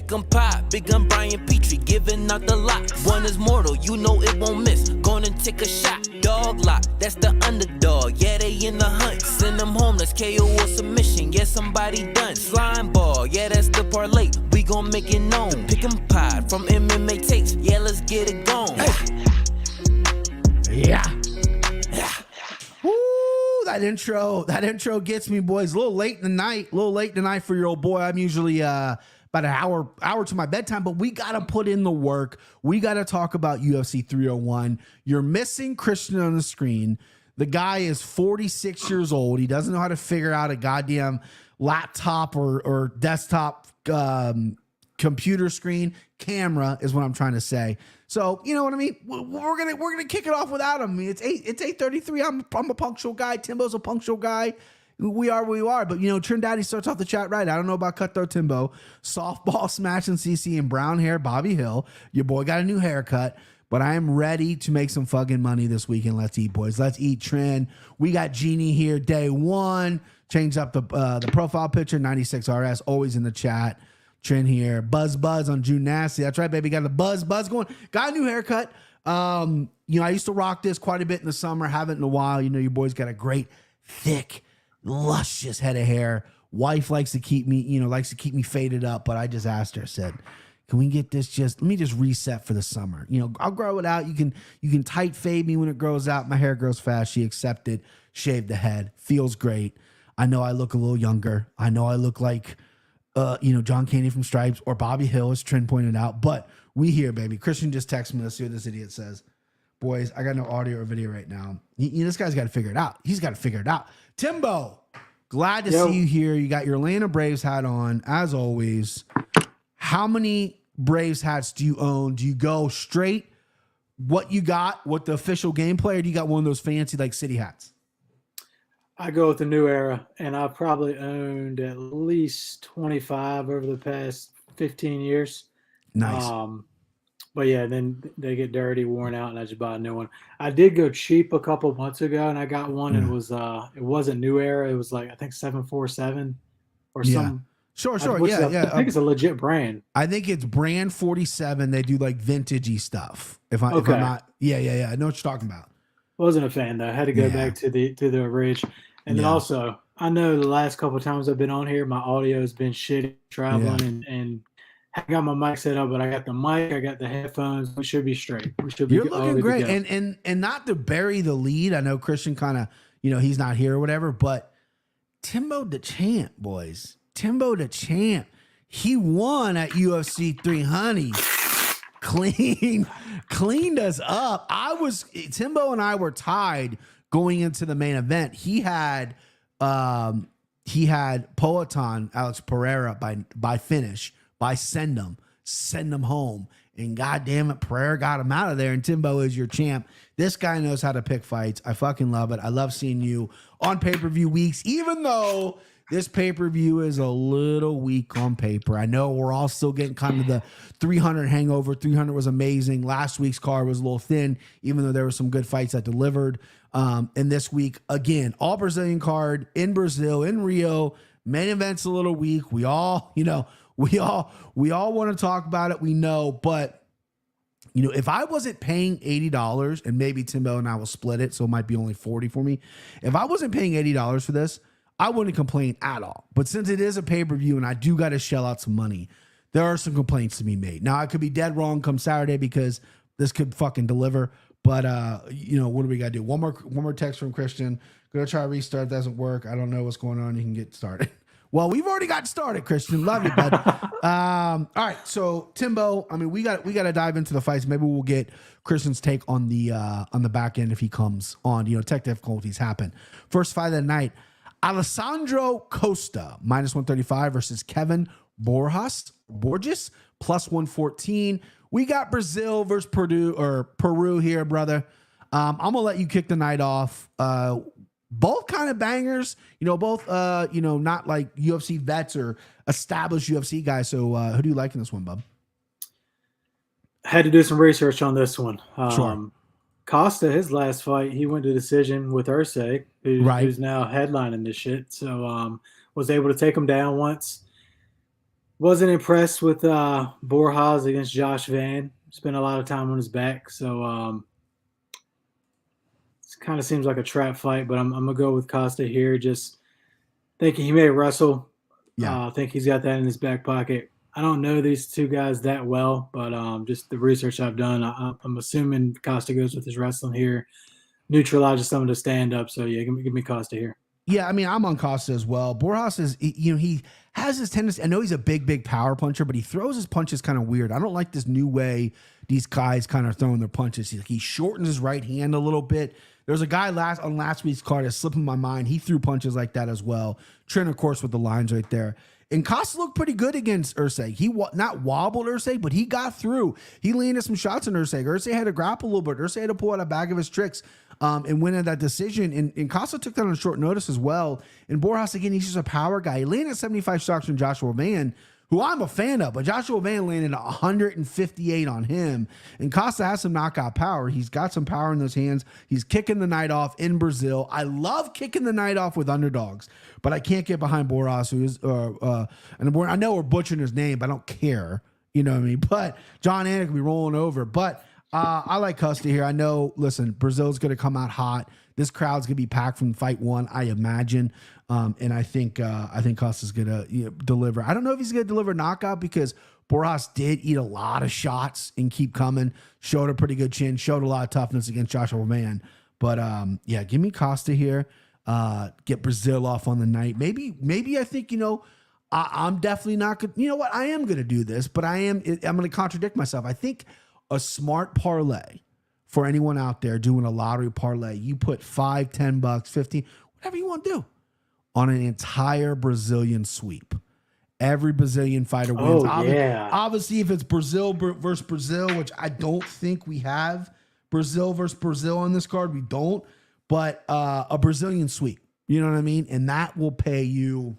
Pick 'em pop, big gun Brian Petrie, giving out the lot. One is mortal, you know it won't miss. Gonna take a shot, dog lock, that's the underdog. Yeah, they in the hunt. Send them home, let's KO or submission. Yeah, somebody done. Slime ball, yeah, that's the parlay. We gon' make it known. Pick 'em pod from MMA tapes. Yeah, let's get it going. Yeah. Woo, that intro gets me, boys. A little late tonight for your old boy. I'm usually about an hour to my bedtime, but we got to put in the work. We got to talk about UFC 301. You're missing Christian on the screen. The guy is 46 years old. He doesn't know how to figure out a goddamn laptop or desktop computer screen. Camera is what I'm trying to say. So, you know what I mean? We're gonna kick it off without him. I mean, it's 8:33. I'm a punctual guy. Timbo's a punctual guy. We are where we are. But, you know, Trinidad starts off the chat right. I don't know about Cutthroat Timbo. Softball smashing CC and brown hair Bobby Hill. Your boy got a new haircut. But I am ready to make some fucking money this weekend. Let's eat, boys. Let's eat, Trin. We got Genie here day one. Changed up the profile picture. 96 RS, always in the chat. Trin here. Buzz on June Nasty. That's right, baby. Got the buzz going. Got a new haircut. You know, I used to rock this quite a bit in the summer. Haven't in a while. You know, your boy's got a great, thick, luscious head of hair. Wife likes to keep me faded up, but I just asked her, said, can we get this let me just reset for the summer. You know, I'll grow it out. You can tight fade me when it grows out. My hair grows fast. She accepted, shaved the head. Feels great. I know I look a little younger. I know I look like, John Candy from Stripes or Bobby Hill, as Trent pointed out, but we here, baby. Christian just texted me. Let's see what this idiot says. Boys, I got no audio or video right now. This guy's got to figure it out. He's got to figure it out. Timbo, glad to see you here. You got your Atlanta Braves hat on, as always. How many Braves hats do you own? Do you go straight what you got, what the official gameplay, or do you got one of those fancy like city hats? I go with the new era, and I've probably owned at least 25 over the past 15 years. Nice. But yeah, then they get dirty, worn out, and I just buy a new one. I did go cheap a couple months ago, and I got one. And it wasn't new era. It was like, I think 747 or something. Sure. Yeah. I think it's a legit brand. I think it's brand 47. They do like vintagey stuff. If I'm not, yeah. I know what you're talking about. Wasn't a fan though. I had to go back to the ridge. And then also, I know the last couple of times I've been on here, my audio has been shitty traveling, and I got my mic set up, but I got the mic, I got the headphones. We should be straight. You're looking great. And not to bury the lead. I know Christian kind of, he's not here or whatever, but Timbo the champ, boys. Timbo the champ. He won at UFC 300. Cleaned us up. Timbo and I were tied going into the main event. He had Poetan, Alex Pereira by finish, by send him home. And goddamn it, Pereira got him out of there. And Timbo is your champ. This guy knows how to pick fights. I fucking love it. I love seeing you on pay-per-view weeks, even though this pay-per-view is a little weak on paper. I know we're all still getting kind of the 300 hangover. 300 was amazing. Last week's card was a little thin, even though there were some good fights that delivered. And this week, again, all Brazilian card in Brazil, in Rio. Main event's a little weak. We all want to talk about it. We know, but if I wasn't paying $80, and maybe Timbo and I will split it, so it might be only 40 for me. If I wasn't paying $80 for this, I wouldn't complain at all. But since it is a pay-per-view and I do got to shell out some money, there are some complaints to be made. Now, I could be dead wrong come Saturday because this could fucking deliver. But, what do we got to do? One more text from Christian. Going to try to restart. Doesn't work. I don't know what's going on. You can get started. Well, we've already got started, Christian. Love you, bud. All right. So, Timbo, I mean, we got to dive into the fights. Maybe we'll get Christian's take on the back end if he comes on. Tech difficulties happen. First fight of the night. Alessandro Costa, -135 versus Kevin Borges, plus 114. We got Brazil versus Peru here, brother. I'm going to let you kick the night off. Both kind of bangers, both, not like UFC vets or established UFC guys. So who do you like in this one, bub? I had to do some research on this one. Sure. Costa, his last fight, he went to decision with Erceg, who's now headlining this shit. So was able to take him down once. Wasn't impressed with Boras against Josh Van. Spent a lot of time on his back, so it kind of seems like a trap fight. But I'm gonna go with Costa here. Just thinking he may wrestle. Yeah. I think he's got that in his back pocket. I don't know these two guys that well, but just the research I've done, I'm assuming Costa goes with his wrestling here, neutralizes some of the stand up. So yeah, give me Costa here. Yeah, I mean, I'm on Costa as well. Boras is, he has his tendency. I know he's a big power puncher, but he throws his punches kind of weird. I don't like this new way these guys kind of throwing their punches. He shortens his right hand a little bit. There's a guy on last week's card that's slipping my mind. He threw punches like that as well. Trent, of course, with the lines right there. And Costa looked pretty good against Erceg. He not wobbled Erceg, but he got through. He landed some shots on Erceg. Erceg had to grapple a little bit. Erceg had to pull out a bag of his tricks and win at that decision. And Costa took that on short notice as well. And Boras, again, he's just a power guy. He landed 75 shots from Joshua Van, who I'm a fan of, but Joshua Van landed 158 on him. And Costa has some knockout power. He's got some power in those hands. He's kicking the night off in Brazil. I love kicking the night off with underdogs, but I can't get behind Boras, who is, and I know we're butchering his name, but I don't care. You know what I mean? But John Anik will be rolling over. But I like Costa here. I know, listen, Brazil's going to come out hot. This crowd's going to be packed from fight one, I imagine. And I think Costa's going to deliver. I don't know if he's going to deliver a knockout because Boras did eat a lot of shots and keep coming. Showed a pretty good chin. Showed a lot of toughness against Joshua Van. But yeah, give me Costa here. Get Brazil off on the night. Maybe I think, I'm definitely not going to, you know what? I am going to do this, but I'm going to contradict myself. I think a smart parlay for anyone out there doing a lottery parlay, you put $5, $10, 15, whatever you want to do on an entire Brazilian sweep. Every Brazilian fighter wins. Obviously, if it's Brazil versus Brazil, which I don't think we have Brazil versus Brazil on this card, we don't, but a Brazilian sweep. You know what I mean? And that will pay you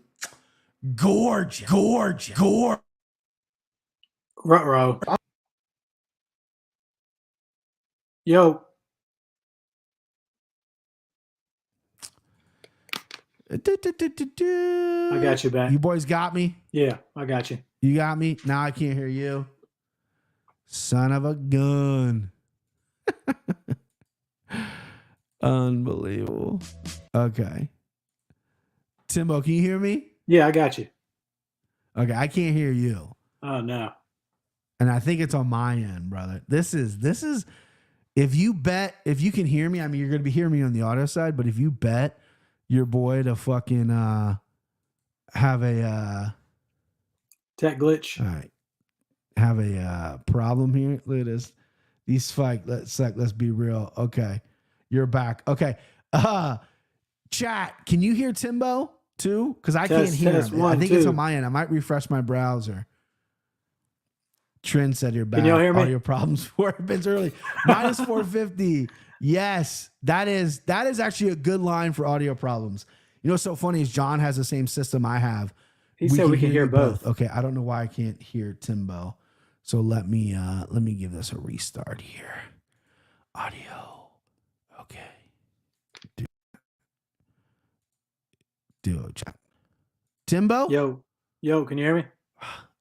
gorgeous. Ruh-roh. Yo. I got you back. You boys got me? Yeah, I got you. You got me? Now I can't hear you. Son of a gun. Unbelievable. Okay. Timbo, can you hear me? Yeah, I got you. Okay, I can't hear you. Oh, no. And I think it's on my end, brother. This is if you can hear me, I mean, you're going to be hearing me on the audio side, but if you bet your boy to fucking have a tech glitch. All right. Have a problem here. Look at this. These fight. Let's be real. Okay. You're back. Okay. Chat, can you hear Timbo too? Because I can't hear him. I think it's on my end. I might refresh my browser. Trent said you're back. Can y'all hear me? Audio problems for Ben's early. Minus 450. Yes, that is actually a good line for audio problems. You know what's so funny is John has the same system I have. He said we can hear both. Okay, I don't know why I can't hear Timbo. So let me give this a restart here. Audio. Okay. Do chat. Timbo? Yo, can you hear me?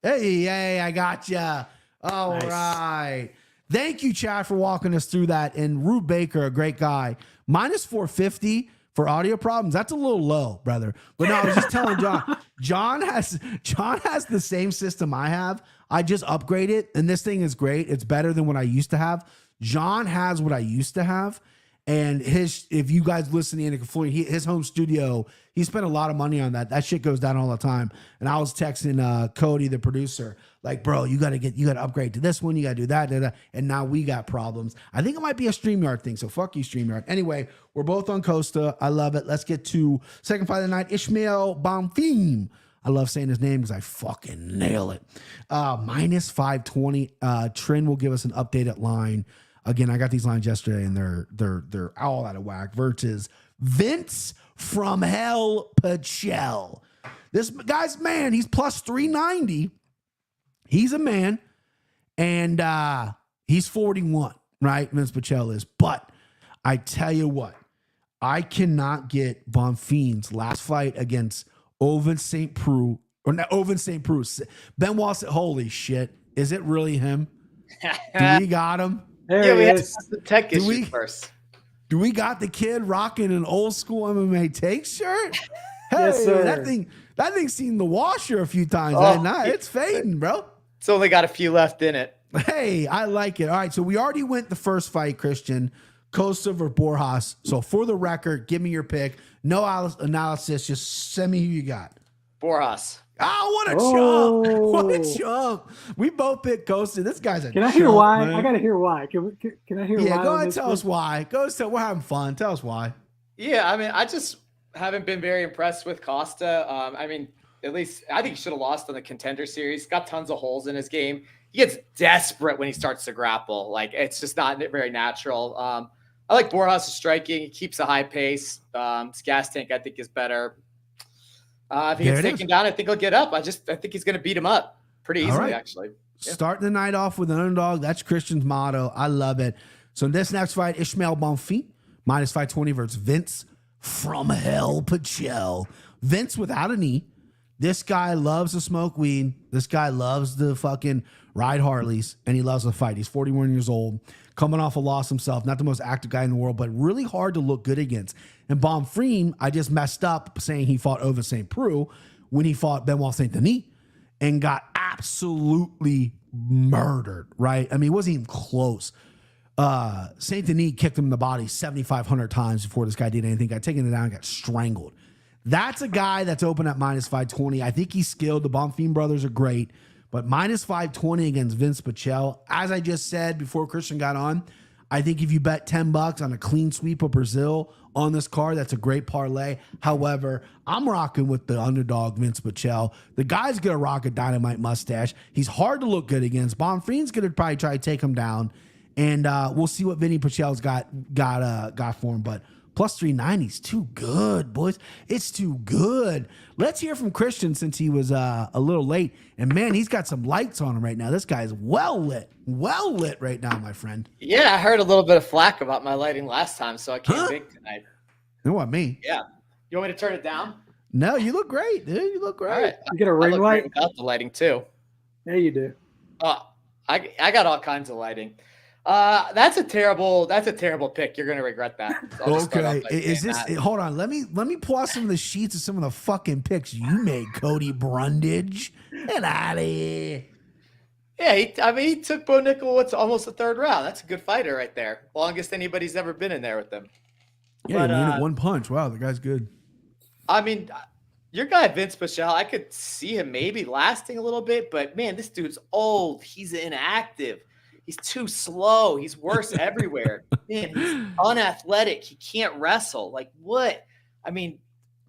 Hey, I got ya. All right. Thank you, Chad, for walking us through that. And Rube Baker, a great guy. Minus 450 for audio problems. That's a little low, brother. But no, I was just telling John. John has the same system I have. I just upgrade it, and this thing is great. It's better than what I used to have. John has what I used to have. And if you guys listen to Annika Floyd, his home studio, he spent a lot of money on that. That shit goes down all the time. And I was texting Cody, the producer, like, bro, you got to upgrade to this one. You got to do that. And now we got problems. I think it might be a StreamYard thing. So fuck you, StreamYard. Anyway, we're both on Costa. I love it. Let's get to second fight of the night. Ishmael Bonfim. I love saying his name because I fucking nail it. Minus 520. Trin will give us an updated line. Again, I got these lines yesterday, and they're all out of whack. Versus Vince from Hell Pichel. This guy's man. He's plus 390. He's a man, and he's 41, right? Vince Pichel is. But I tell you what, I cannot get Bonfim's last fight against Ovince St. Preux Or not, Oven St. Preux. Benoit said, holy shit. Is it really him? Do we got him? There we he have is. the tech issue first. Do we got the kid rocking an old school MMA take shirt? Hey, Yes, sir. that thing's seen the washer a few times Oh, that night. It's fading, bro. It's only got a few left in it. Hey, I like it. All right, so we already went the first fight, Christian. Costa versus Boras. So for the record, give me your pick. No analysis. Just send me who you got. Boras. Oh, what a Oh. chump. What a chump. We both picked Costa. This guy's a Can I chump, hear why? man. I gotta hear why. Can I hear why? Yeah, go on ahead and this tell one? us why. We're having fun. Tell us why. Yeah, I mean, I just haven't been very impressed with Costa. I mean, at least I think he should have lost on the Contender Series. Got tons of holes in his game. He gets desperate when he starts to grapple. Like, it's just not very natural. I like Boras' striking. He keeps a high pace. His gas tank, I think, is better. If he gets taken down, I think he'll get up. I think he's going to beat him up pretty easily, actually. Yeah. Starting the night off with an underdog. That's Christian's motto. I love it. So this next fight, Ishmael Bonfim, minus 520 versus Vince from Hell Pichel. Vince without a knee. This guy loves to smoke weed. This guy loves to fucking ride Harleys, and he loves to fight. He's 41 years old, coming off a loss himself. Not the most active guy in the world, but really hard to look good against. And Bonfim, I just messed up saying he fought over St. Preux when he fought Benoit Saint Denis and got absolutely murdered, right? I mean, it wasn't even close. Saint Denis kicked him in the body 7,500 times before this guy did anything. Got taken down, got strangled. That's a guy that's open at minus 520. I think he's skilled. The Bonfim brothers are great. But minus 520 against Vince Pichel, as I just said before Christian got on, I think if you bet $10 on a clean sweep of Brazil on this card, that's a great parlay. However, I'm rocking with the underdog, Vince Pichel. The guy's going to rock a dynamite mustache. He's hard to look good against. Bonfim's going to probably try to take him down. And we'll see what Vinny Pichel's got for him. But plus 390 is too good, boys. It's too good. Let's hear from Christian since he was a little late. And, man, he's got some lights on him right now. This guy is well lit right now, my friend. Yeah, I heard a little bit of flack about my lighting last time, so I came big tonight. You know what, me? Yeah. You want me to turn it down? No, you look great, dude. You look great. All right. You get a ring light? Without the lighting, too. Yeah, you do. I got all kinds of lighting. That's a terrible pick. You're going to regret that. Okay. Is this hold on, let me pull out some of the sheets of some of the fucking picks you made, Cody Brundage. Get out of here. Yeah, he took Bo Nickel almost the third round. That's a good fighter right there. Longest anybody's ever been in there with him. Yeah, he made it one punch. Wow, the guy's good. I mean, your guy Vince Pichel, I could see him maybe lasting a little bit, but man, this dude's old. He's inactive. He's too slow. He's worse everywhere. Man, he's unathletic. He can't wrestle. Like, what? I mean,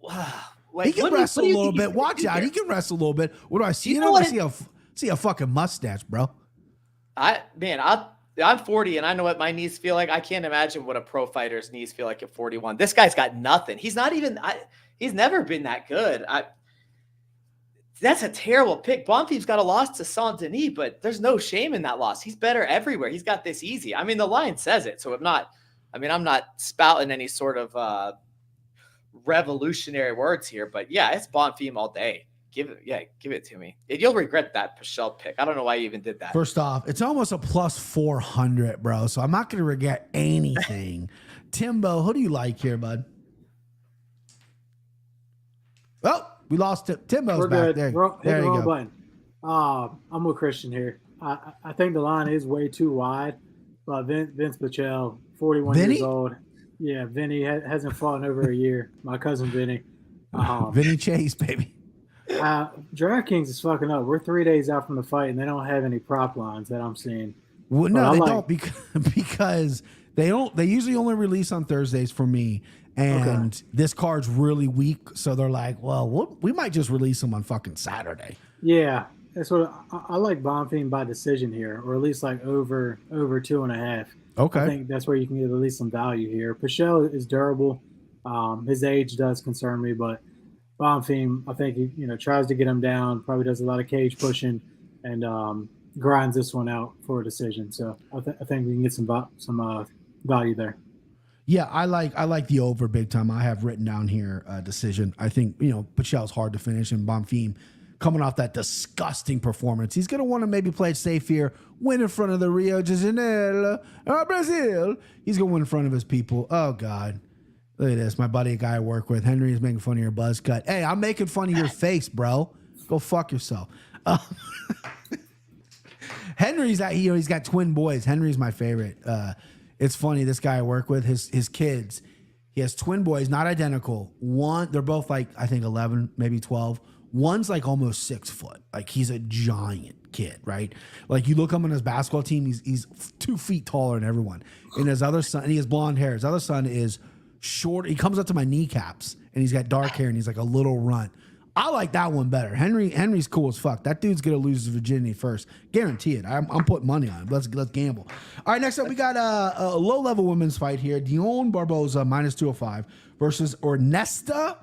wow. Like, he can wrestle a little bit. Watch out. He can wrestle a little bit. What do I see? See a fucking mustache, bro. I'm 40 and I know what my knees feel like. I can't imagine what a pro fighter's knees feel like at 41. This guy's got nothing. He's not even he's never been that good. That's a terrible pick. Bonfim's got a loss to Saint Denis, but there's no shame in that loss. He's better everywhere. He's got this easy. I mean, the line says it, so I'm not spouting any sort of revolutionary words here, but yeah, it's Bonfim all day. Give it to me. You'll regret that Pichel pick. I don't know why you even did that. First off, it's almost a plus 400, bro. So I'm not going to regret anything. Timbo, who do you like here, bud? Oh, we lost it. Timbo's We're back good. there. You go. Button. I'm with Christian here. I think the line is way too wide. But Vince Pichel, 41 years old. Yeah, Vinny hasn't fought in over a year. My cousin Vinny. Vinny Chase, baby. DraftKings is fucking up. We're 3 days out from the fight, and they don't have any prop lines that I'm seeing. Well, no, they don't because they don't. They usually only release on Thursdays for me, and this card's really weak. So they're like, well, we might just release them on fucking Saturday. Yeah, that's what I like. Bonfim by decision here, or at least like over 2.5. Okay, I think that's where you can get at least some value here. Pichel is durable. His age does concern me, but Bonfim, I think he tries to get him down. Probably does a lot of cage pushing and grinds this one out for a decision. So I think we can get some value there. Yeah, I like the over big time. I have written down here decision. I think Pichel's hard to finish, and Bonfim coming off that disgusting performance. He's going to want to maybe play it safe here, win in front of the Rio de Janeiro, Brazil. He's going to win in front of his people. Oh, God. Look at this. My buddy, a guy I work with, Henry, is making fun of your buzz cut. Hey, I'm making fun of your face, bro. Go fuck yourself. Henry's that he's got twin boys. Henry's my favorite. It's funny. This guy I work with, his kids, he has twin boys, not identical. One, they're both like I think 11, maybe 12. One's like almost 6 foot. Like he's a giant kid, right? Like you look him on his basketball team, he's 2 feet taller than everyone. And his other son, and he has blonde hair. His other son is short. He comes up to my kneecaps, and he's got dark hair, and he's like a little runt. I like that one better. Henry's cool as fuck. That dude's gonna lose his virginity first, guarantee it. I'm putting money on it. Let's gamble. All right, next up we got a low level women's fight here. Dion Barboza -205 versus Oresta.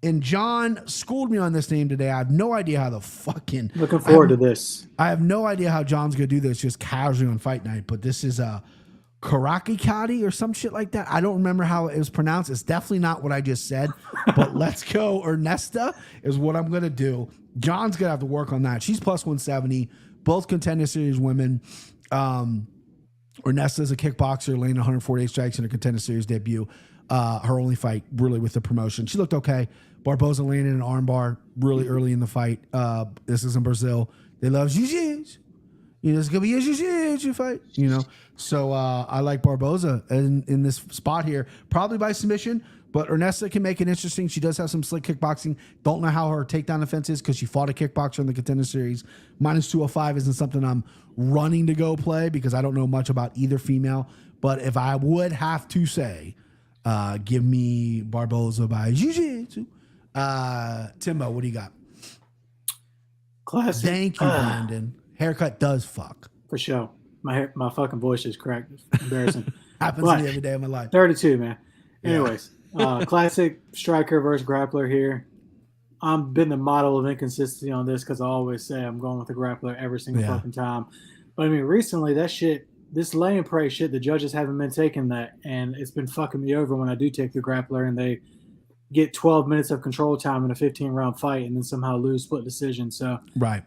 And John schooled me on this name today. I have no idea how the fucking looking forward to this. I have no idea how John's gonna do this just casually on fight night. But this is Kowalkiewicz or some shit like that. I don't remember how it was pronounced. It's definitely not what I just said, but let's go. Oresta is what I'm going to do. John's going to have to work on that. She's +170, both Contender Series women. Oresta is a kickboxer, laying 148 strikes in her Contender Series debut. Her only fight really with the promotion. She looked okay. Barboza landed an armbar really early in the fight. This is in Brazil. They love jiu-jitsu. You know, it's going to be a jiu-jitsu fight, you know. So I like Barboza in this spot here, probably by submission, but Oresta can make it interesting. She does have some slick kickboxing. Don't know how her takedown defense is because she fought a kickboxer in the Contender Series. -205 isn't something I'm running to go play because I don't know much about either female. But if I would have to say, give me Barboza by jiu-jitsu. Timbo, what do you got? Classic. Thank you, Brandon. Haircut does fuck. For sure. My fucking voice is cracked. It's embarrassing. Happens to me every day of my life. 32, man. Anyways, classic striker versus grappler here. I've been the model of inconsistency on this because I always say I'm going with the grappler every single fucking time. But I mean, recently that shit, this lay and pray shit, the judges haven't been taking that, and it's been fucking me over when I do take the grappler and they get 12 minutes of control time in a 15-round fight and then somehow lose split decision. So right.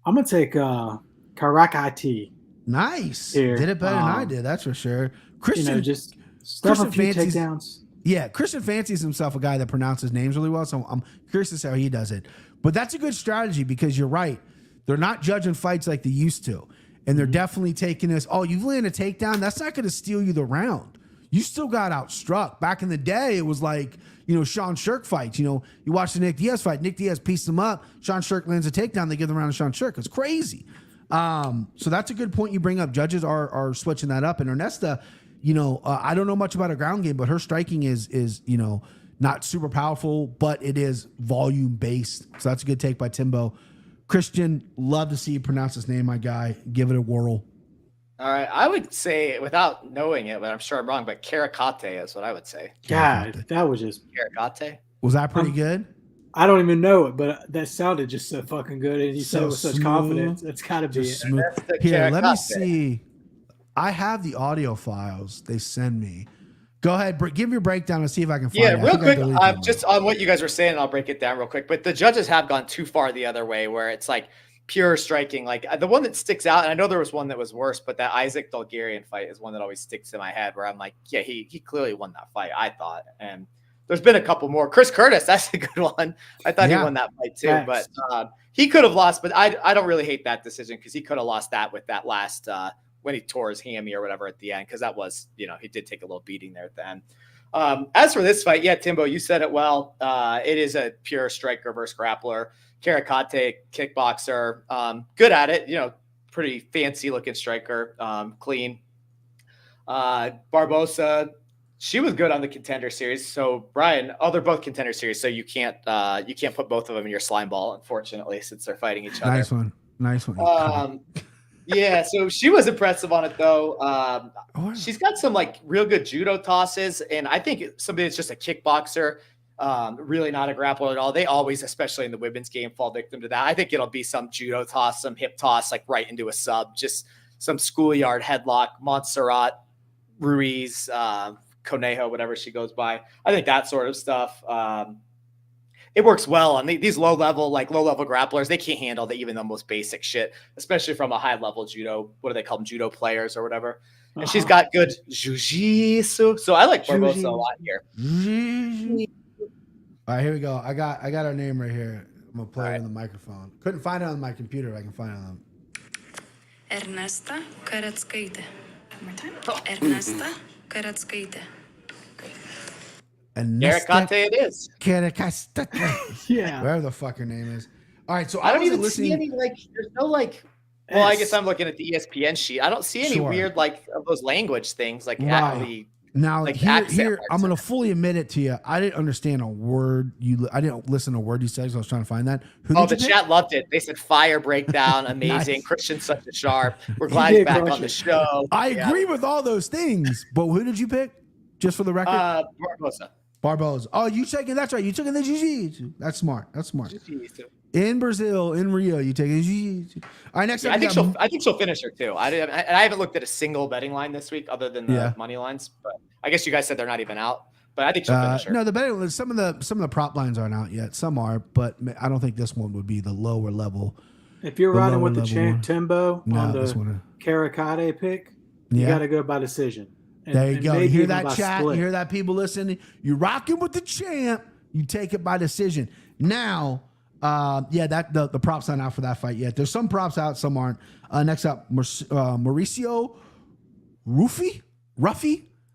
I'm gonna take Kowalkiewicz. Nice. Here. Did it better than I did, that's for sure. Christian, you know, just stuff a few fancies, takedowns. Yeah, Christian fancies himself a guy that pronounces names really well, so I'm curious to see how he does it. But that's a good strategy because you're right. They're not judging fights like they used to. And they're definitely taking this, oh, you've landed a takedown, that's not going to steal you the round. You still got outstruck. Back in the day, it was like, you know, Sean Shirk fights. You know, you watch the Nick Diaz fight. Nick Diaz pieced him up. Sean Shirk lands a takedown. They give the round to Sean Shirk. It's crazy. So that's a good point you bring up. Judges are switching that up. And Oresta, you know, I don't know much about her ground game, but her striking is you know, not super powerful, but it is volume based. So that's a good take by Timbo. Christian, love to see you pronounce his name, my guy. Give it a whirl. All right. I would say, without knowing it, but I'm sure I'm wrong, but Kowalkiewicz is what I would say. God, that was just Kowalkiewicz. Was that pretty good? I don't even know it, but that sounded just so fucking good, and you said it with such smooth. confidence. It's got to be it. Smooth. Here, let me see. I have the audio files they send me. Go ahead, give your breakdown and see if I can find it. Yeah, real quick, just on what you guys were saying, I'll break it down real quick. But the judges have gone too far the other way, where it's like pure striking. Like the one that sticks out, and I know there was one that was worse, but that Isaac Bulgarian fight is one that always sticks in my head, where I'm like, yeah, he clearly won that fight, I thought. And there's been a couple more. Chris Curtis, that's a good one. I thought he won that fight too, but he could have lost. But I don't really hate that decision because he could have lost that with that last when he tore his hammy or whatever at the end, because that was, you know, he did take a little beating there at the end. As for this fight, yeah, Timbo, you said it well. It is a pure striker versus grappler. Kowalkiewicz, kickboxer, good at it. You know, pretty fancy looking striker, clean. Barboza, she was good on the Contender Series. So Brian, they're both Contender Series, so you can't put both of them in your slime ball, unfortunately, since they're fighting each other. Nice one. Yeah, so she was impressive on it though. She's got some like real good judo tosses, and I think somebody that's just a kickboxer, really not a grappler at all. They always, especially in the women's game, fall victim to that. I think it'll be some judo toss, some hip toss, like right into a sub, just some schoolyard headlock, Montserrat, Ruiz, Conejo, whatever she goes by. I think that sort of stuff. it works well on these low level grapplers. They can't handle even the most basic shit, especially from a high level judo. What do they call them? Judo players or whatever. And she's got good jiu-jitsu. So I like Barboza a lot here. All right, here we go. I got our name right here. I'm gonna play it on the microphone. Couldn't find it on my computer. I can find it on. Ernesta Karatskaite. Ernesta Karatskaite. Karakate it is. Yeah. Whatever the fuck her name is. All right, so I don't even listening. see any there's no well, I guess I'm looking at the ESPN sheet. I don't see any weird of those language things actually. Now here I'm gonna fully admit it to you. I didn't understand a word I didn't listen to a word you said, so I was trying to find that. The chat loved it. They said fire breakdown, amazing. Nice. Christian's such a sharp. We're glad he's back on the show. I agree with all those things, but who did you pick? Just for the record? Barboza. Oh, you taking that's right. You took in the jiu-jitsu. That's smart. Jiu-jitsu. In Brazil, in Rio, you take jiu-jitsu. All right, next up. I think she'll finish her too. I haven't looked at a single betting line this week other than the money lines, but I guess you guys said they're not even out. But I think she'll finish her. No, the betting some of the prop lines aren't out yet. Some are, but I don't think this one would be the lower level. If you're riding with the champ Timbo on the Karakate pick, you got to go by decision. There you go. You hear that chat? Split. You hear that, people listening? You're rocking with the champ. You take it by decision. Now, the props aren't out for that fight yet. There's some props out, some aren't. Next up, Mauricio Ruffy.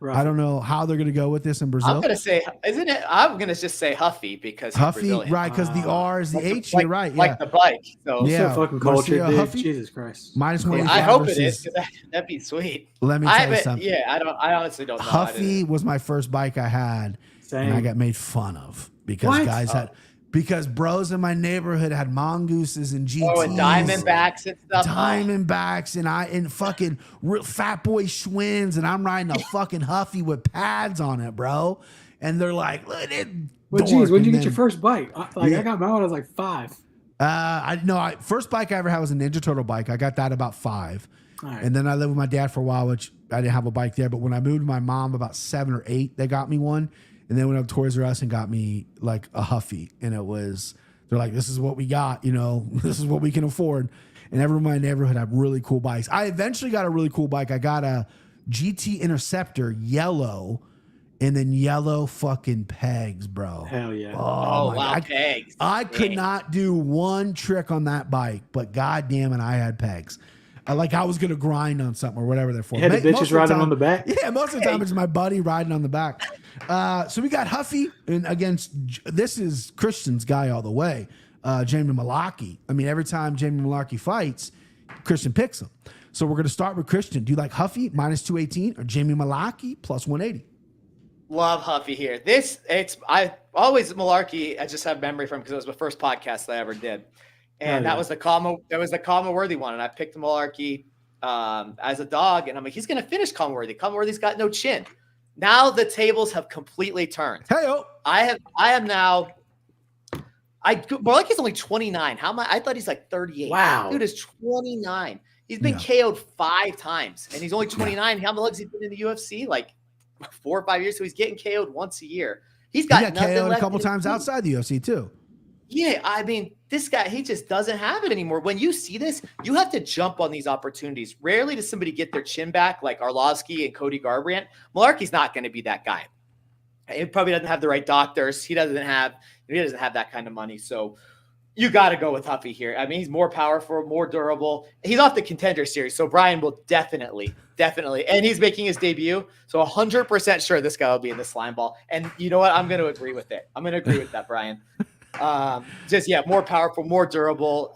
I don't know how they're gonna go with this in Brazil. I'm gonna say, I'm gonna just say Huffy because Huffy, right? Because the R is the H. You're right. Like the bike. So so fucking culture, Huffy. Jesus Christ. -1. I hope it is because that'd be sweet. Let me tell you something. Yeah, I honestly don't know. Huffy was my first bike I had, and I got made fun of because because bros in my neighborhood had mongooses and GTs. Oh, and Diamondbacks and stuff. Diamondbacks and fucking fat boy Schwinns, and I'm riding a fucking Huffy with pads on it, bro. And they're like, look at well, geez, when did you get your first bike? I got mine when I was like 5. First bike I ever had was a Ninja Turtle bike. I got that about 5. Right. And then I lived with my dad for a while, which I didn't have a bike there. But when I moved with my mom about 7 or 8, they got me one. And then went up to Toys R Us and got me like a Huffy. And they're like, this is what we got, this is what we can afford. And everyone in my neighborhood had really cool bikes. I eventually got a really cool bike. I got a GT Interceptor, yellow, and then yellow fucking pegs, bro. Hell yeah. Oh wow, pegs. I could not do one trick on that bike, but goddamn it, I had pegs. I was going to grind on something or whatever they're for. You had the bitches riding on the back? Yeah, most of the time it's my buddy riding on the back. So we got Huffy and this is Christian's guy all the way, Jamie Mullarkey. I mean, every time Jamie Mullarkey fights, Christian picks him. So we're going to start with Christian. Do you like Huffy -218 or Jamie Mullarkey +180? Love Huffy here. I always Mullarkey. I just have memory from because it was the first podcast that I ever did. And that was the comma worthy one. And I picked Mullarkey as a dog. And I'm like, he's going to finish comma worthy. Comma worthy's got no chin. Now the tables have completely turned. Hey-o. I am now. Mullarkey's only 29. How am I? I thought he's like 38. Wow. Dude is 29. He's been KO'd 5 times. And he's only 29. How long has he been in the UFC? Like 4 or 5 years. So he's getting KO'd once a year. He got nothing KO'd left a couple times outside the UFC too. Yeah, I mean, this guy, he just doesn't have it anymore. When you see this, you have to jump on these opportunities. Rarely does somebody get their chin back like Arlovsky and Cody Garbrandt. Mullarkey's not going to be that guy. He probably doesn't have the right doctors. He doesn't have that kind of money. So you got to go with Huffy here. I mean, he's more powerful, more durable. He's off the Contender Series, so Brian will definitely, and he's making his debut. So 100% sure this guy will be in the slime ball. And you know what? I'm going to agree with it. I'm going to agree with that, Brian. More powerful, more durable.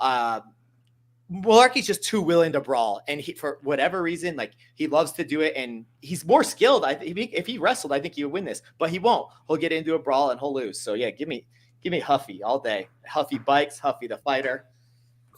Mullarkey's just too willing to brawl, and he, for whatever reason, like he loves to do it, and he's more skilled. I think if he wrestled, I think he would win this, but he won't. He'll get into a brawl and he'll lose. So yeah, give me Huffy all day. Huffy bikes, Huffy the fighter.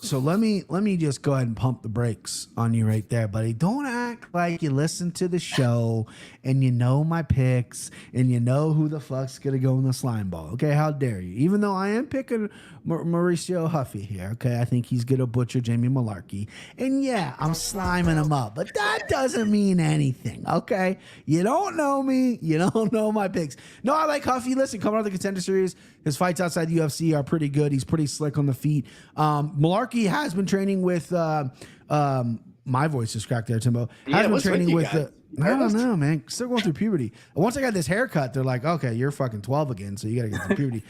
So let me just go ahead and pump the brakes on you right there, buddy. Don't act like you listen to the show and you know my picks and you know who the fuck's gonna go in the slime ball. Okay, how dare you? Even though I am picking Mauricio Huffy here, okay, I think he's gonna butcher Jamie Mullarkey, and yeah, I'm sliming him up, but that doesn't mean anything. Okay, you don't know me, you don't know my picks. No, I like Huffy. Listen, coming out of the Contender Series, His fights outside the UFC are pretty good. He's pretty slick on the feet. Mullarkey has been training with my voice is cracked there, Timbo. Has been training with I don't know, man. Still going through puberty. Once I got this haircut, they're like, okay, you're fucking 12 again, so you got to get through puberty.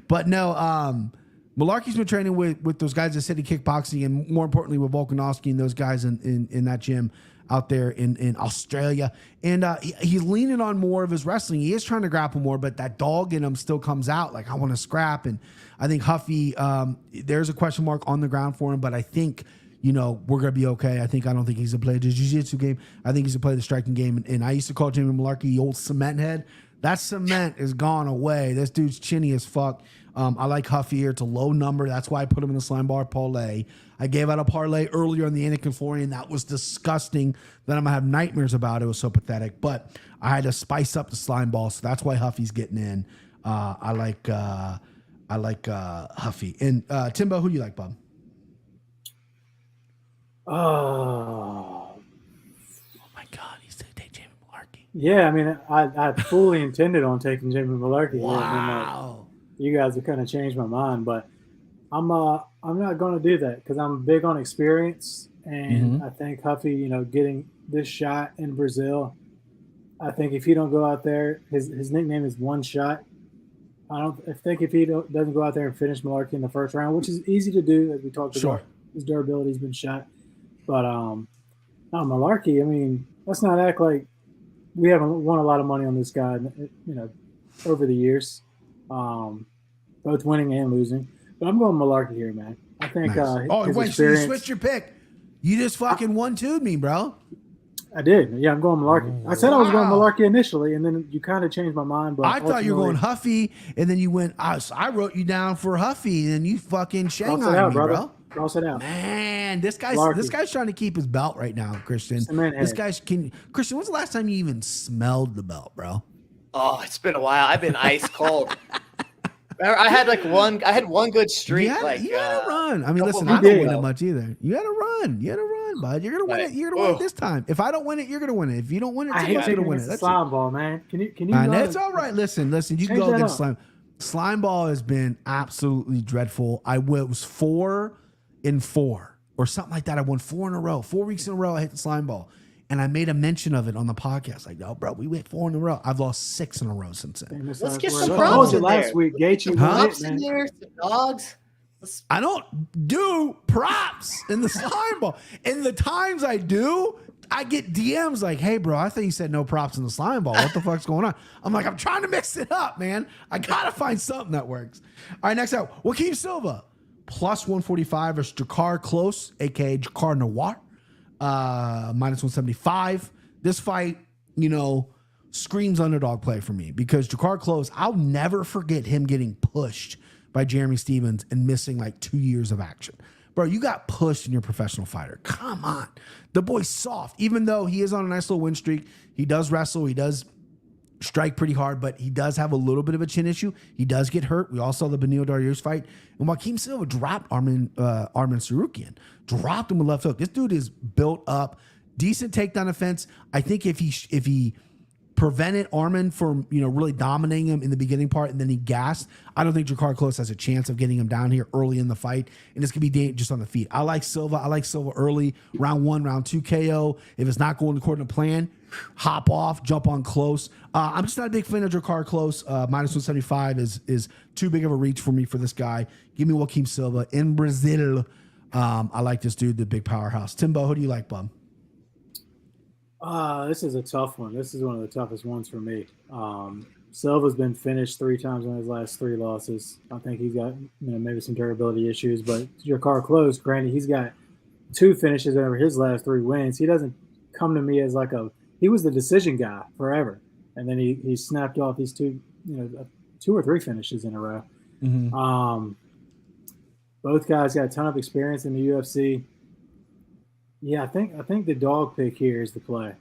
But no, Mullarkey's been training with those guys at City Kickboxing, and more importantly with Volkanovski and those guys in that gym out there in Australia. And he's leaning on more of his wrestling. He is trying to grapple more, but that dog in him still comes out. Like, I want to scrap. And I think Huffy, there's a question mark on the ground for him, but I think, we're going to be okay. I don't think he's going to play the jiu-jitsu game. I think he's going to play the striking game. And I used to call Jamie Mullarkey the old cement head. That cement is gone away. This dude's chinny as fuck. I like Huffy here. It's a low number. That's why I put him in the slime bar parlay. I gave out a parlay earlier on the Anakin Florian. That was disgusting. Then I'm going to have nightmares about it. It was so pathetic. But I had to spice up the slime ball, so that's why Huffy's getting in. I like Huffy. And Timbo, who do you like, Bob? Oh my God, he's going to take Jamie Mullarkey. Yeah, I mean, I fully intended on taking Jamie Mullarkey. Wow. You guys have kind of changed my mind, but I'm not going to do that because I'm big on experience, and I think Huffy, getting this shot in Brazil, I think if he don't go out there, his nickname is One Shot. I think if he doesn't go out there and finish Mullarkey in the first round, which is easy to do, as we talked about, his durability's been shot. But Mullarkey, I mean, let's not act like we haven't won a lot of money on this guy, over the years, both winning and losing. But I'm going Mullarkey here, man. I think. Nice. Wait, so you switched your pick? You just fucking 1-2'd me, bro. I did. Yeah, I'm going Mullarkey. I said I was going Mullarkey initially, and then you kind of changed my mind. But I thought you were going Huffy, and then you went. I wrote you down for Huffy, and you fucking Shanghai me, bro. Cross it out. Man, this guy's trying to keep his belt right now, Christian. Christian, when's the last time you even smelled the belt, bro? Oh, it's been a while. I've been ice cold. I had one good streak. You had to run. I mean, listen, I don't win it much either. You had to run, bud. You're gonna win it. You're gonna win it this time. If I don't win it, you're gonna win it. If you don't win it, Tim's gonna win it. That's slime ball, man. Can you? It's all right. Listen. You can go against slime. Slime ball has been absolutely dreadful. I was 4-4 or something like that. I won 4 in a row. 4 weeks in a row, I hit the slime ball. And I made a mention of it on the podcast. Like, no, bro, we went 4 in a row. I've lost 6 in a row since then. Let's get some props in last week. Gaethje props in there, some dogs. I don't do props in the slime ball. And the times I do, I get DMs like, hey, bro, I thought you said no props in the slime ball. What the fuck's going on? I'm like, I'm trying to mix it up, man. I got to find something that works. All right, next up, Joaquin Silva. Plus 145 versus Jakar Close, a.k.a. Jakar Noir. Minus 175. This fight, screams underdog play for me because Jakar Close, I'll never forget him getting pushed by Jeremy Stevens and missing like 2 years of action. Bro, you got pushed in your professional fighter. Come on. The boy's soft. Even though he is on a nice little win streak, he does wrestle, he does strike pretty hard, but he does have a little bit of a chin issue. He does get hurt. We all saw the Benil Darius fight. And Joaquin Silva dropped Arman Sarukian. Dropped him with left hook. This dude is built up. Decent takedown offense. I think if he prevented Arman from really dominating him in the beginning part and then he gassed, I don't think Jakar Close has a chance of getting him down here early in the fight. And it's going to be just on the feet. I like Silva. Early. Round 1, round 2 KO. If it's not going according to plan, hop off, jump on Close. I'm just not a big fan of Jakar Close. Minus 175 is too big of a reach for me for this guy. Give me Joaquin Silva in Brazil. I like this dude, the big powerhouse. Timbo, who do you like, bub? This is a tough one. This is one of the toughest ones for me. Silva's been finished 3 times in his last 3 losses. I think he's got maybe some durability issues, but Jakar Close, granted, he's got 2 finishes over his last 3 wins. He doesn't come to me as like he was the decision guy forever, and then he snapped off these 2 or 3 finishes in a row. Mm-hmm. Both guys got a ton of experience in the UFC. Yeah, I think the dog pick here is the play.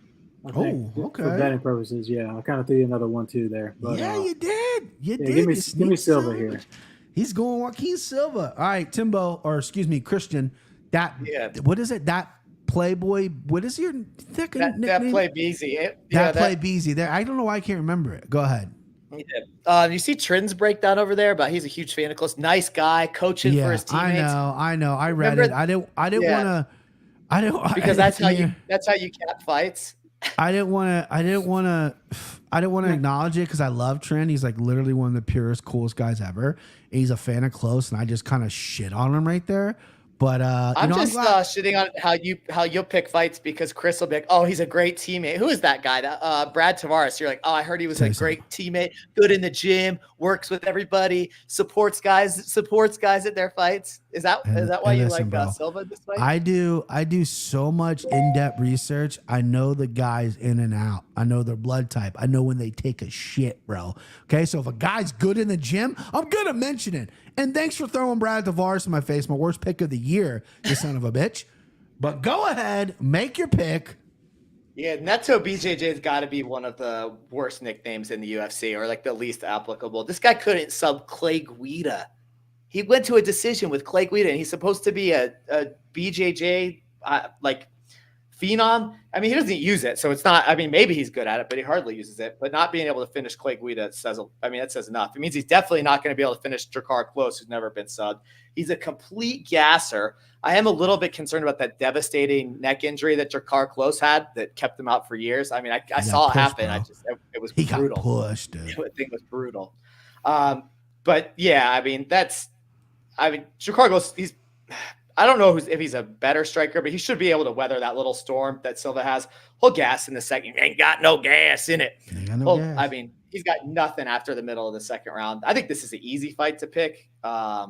Okay. For betting purposes, yeah. I kind of threw you another 1-2 there. But, yeah, you did. You did. Give me Silva here. He's going Joaquin Silva. All right, Timbo, or excuse me, Christian. What is it? That Playboy. What is your nickname? That Play Beezy. Play Beezy. There. I don't know why I can't remember it. Go ahead. Yeah. You see Trin's breakdown over there, but he's a huge fan of Close. Nice guy, coaching for his teammates. I know. I read Remember- it. I didn't want to. I don't because that's how you cap fights. I didn't want to acknowledge it because I love Trent. He's like literally one of the purest, coolest guys ever. And he's a fan of Close, and I just kind of shit on him right there. But I'm shitting on how you'll pick fights because Chris will be like, oh, he's a great teammate. Who is that guy? That Brad Tavares. You're like, oh, I heard he was a great teammate, good in the gym, works with everybody, supports guys at their fights. Is that why you like Silva this fight? I do so much in-depth research. I know the guys in and out. I know their blood type. I know when they take a shit, bro. Okay, so if a guy's good in the gym, I'm gonna mention it. And thanks for throwing Brad Tavares in my face, my worst pick of the year, you son of a bitch. But go ahead, make your pick. Yeah, Neto BJJ's got to be one of the worst nicknames in the UFC, or like the least applicable. This guy couldn't sub Clay Guida. He went to a decision with Clay Guida, and he's supposed to be a BJJ like phenom. I mean, he doesn't use it, so it's not. I mean, maybe he's good at it, but he hardly uses it. But not being able to finish Clay Guida that says enough. It means he's definitely not going to be able to finish Drakkar Klose, who's never been subbed. He's a complete gasser. I am a little bit concerned about that devastating neck injury that Drakkar Klose had that kept him out for years. I mean, I saw it happen. Bro. It was brutal. He got pushed, dude. I think it was brutal. But yeah, I mean, Drakkar Klose, I don't know if he's a better striker, but he should be able to weather that little storm that Silva has. He'll gas in the second. He ain't got no gas in it. Gas. I mean, he's got nothing after the middle of the second round. I think this is an easy fight to pick. Yeah.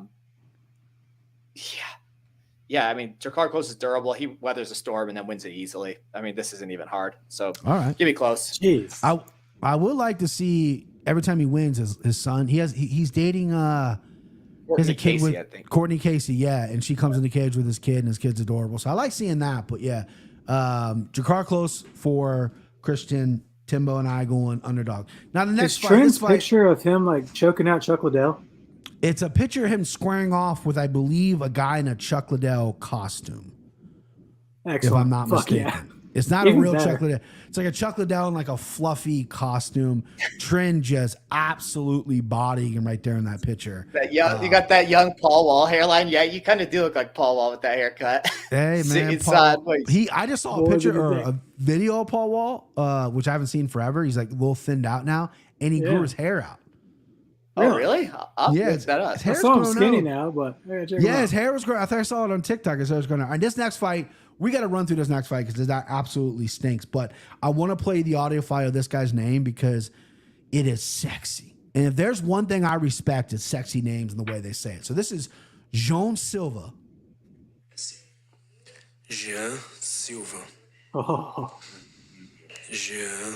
I mean, Drakkar Klose is durable. He weathers a storm and then wins it easily. I mean, this isn't even hard. So, all right, give me Klose. Jeez. I would like to see every time he wins his son. He's dating Courtney a kid Casey, with I think. Courtney Casey, yeah, and she comes in the cage with his kid, and his kid's adorable. So I like seeing that. But yeah, Drakkar Klose for Christian, Timbo, and I going underdog. Now the next fight, picture of him like choking out Chuck Liddell. It's a picture of him squaring off with, I believe, a guy in a Chuck Liddell costume. Excellent. If I'm not mistaken. Yeah. It's not a real Chuck Liddell. It's like a Chuck Liddell in like a fluffy costume. Trin just absolutely bodying him right there in that picture. You got that young Paul Wall hairline. Yeah, you kind of do look like Paul Wall with that haircut. Hey man, I just saw a picture or a video of Paul Wall, which I haven't seen forever. He's like a little thinned out now, and he grew his hair out. Oh, really? I'll look that up. I saw him skinny now, but his hair was growing. I thought I saw it on TikTok. His hair was growing out. And this next fight, we got to run through this next fight because that absolutely stinks. But I want to play the audio file of this guy's name because it is sexy. And if there's one thing I respect, it's sexy names and the way they say it. So this is João Silva. Jean Silva. Oh. Jean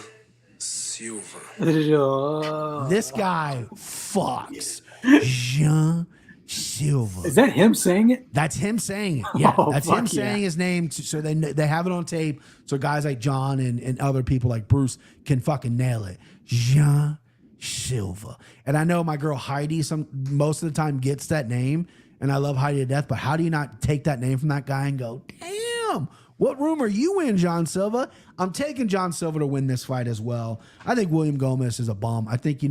Silva. This guy fucks. Jean Silva. Is that him saying it? That's him saying it. Yeah, that's him saying his name. So they have it on tape. So guys like John and other people like Bruce can fucking nail it. Jean Silva. And I know my girl Heidi most of the time gets that name, and I love Heidi to death. But how do you not take that name from that guy and go, damn? What room are you in, John Silva? I'm taking John Silva to win this fight as well. I think William Gomez is a bum. I think,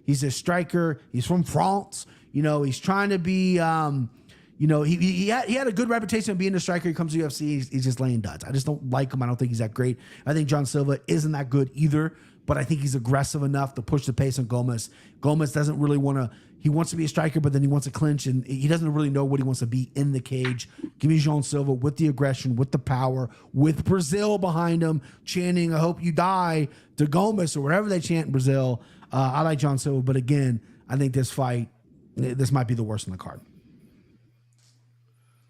he's a striker. He's from France. He's trying to be, he had a good reputation of being a striker. He comes to UFC. He's just laying duds. I just don't like him. I don't think he's that great. I think John Silva isn't that good either, but I think he's aggressive enough to push the pace on Gomez. Gomez doesn't really want to, he wants to be a striker, but then he wants to clinch, and he doesn't really know what he wants to be in the cage. Give me João Silva with the aggression, with the power, with Brazil behind him, chanting, I hope you die, to Gomez or whatever they chant in Brazil. I like João Silva, but again, I think this fight, this might be the worst in the card.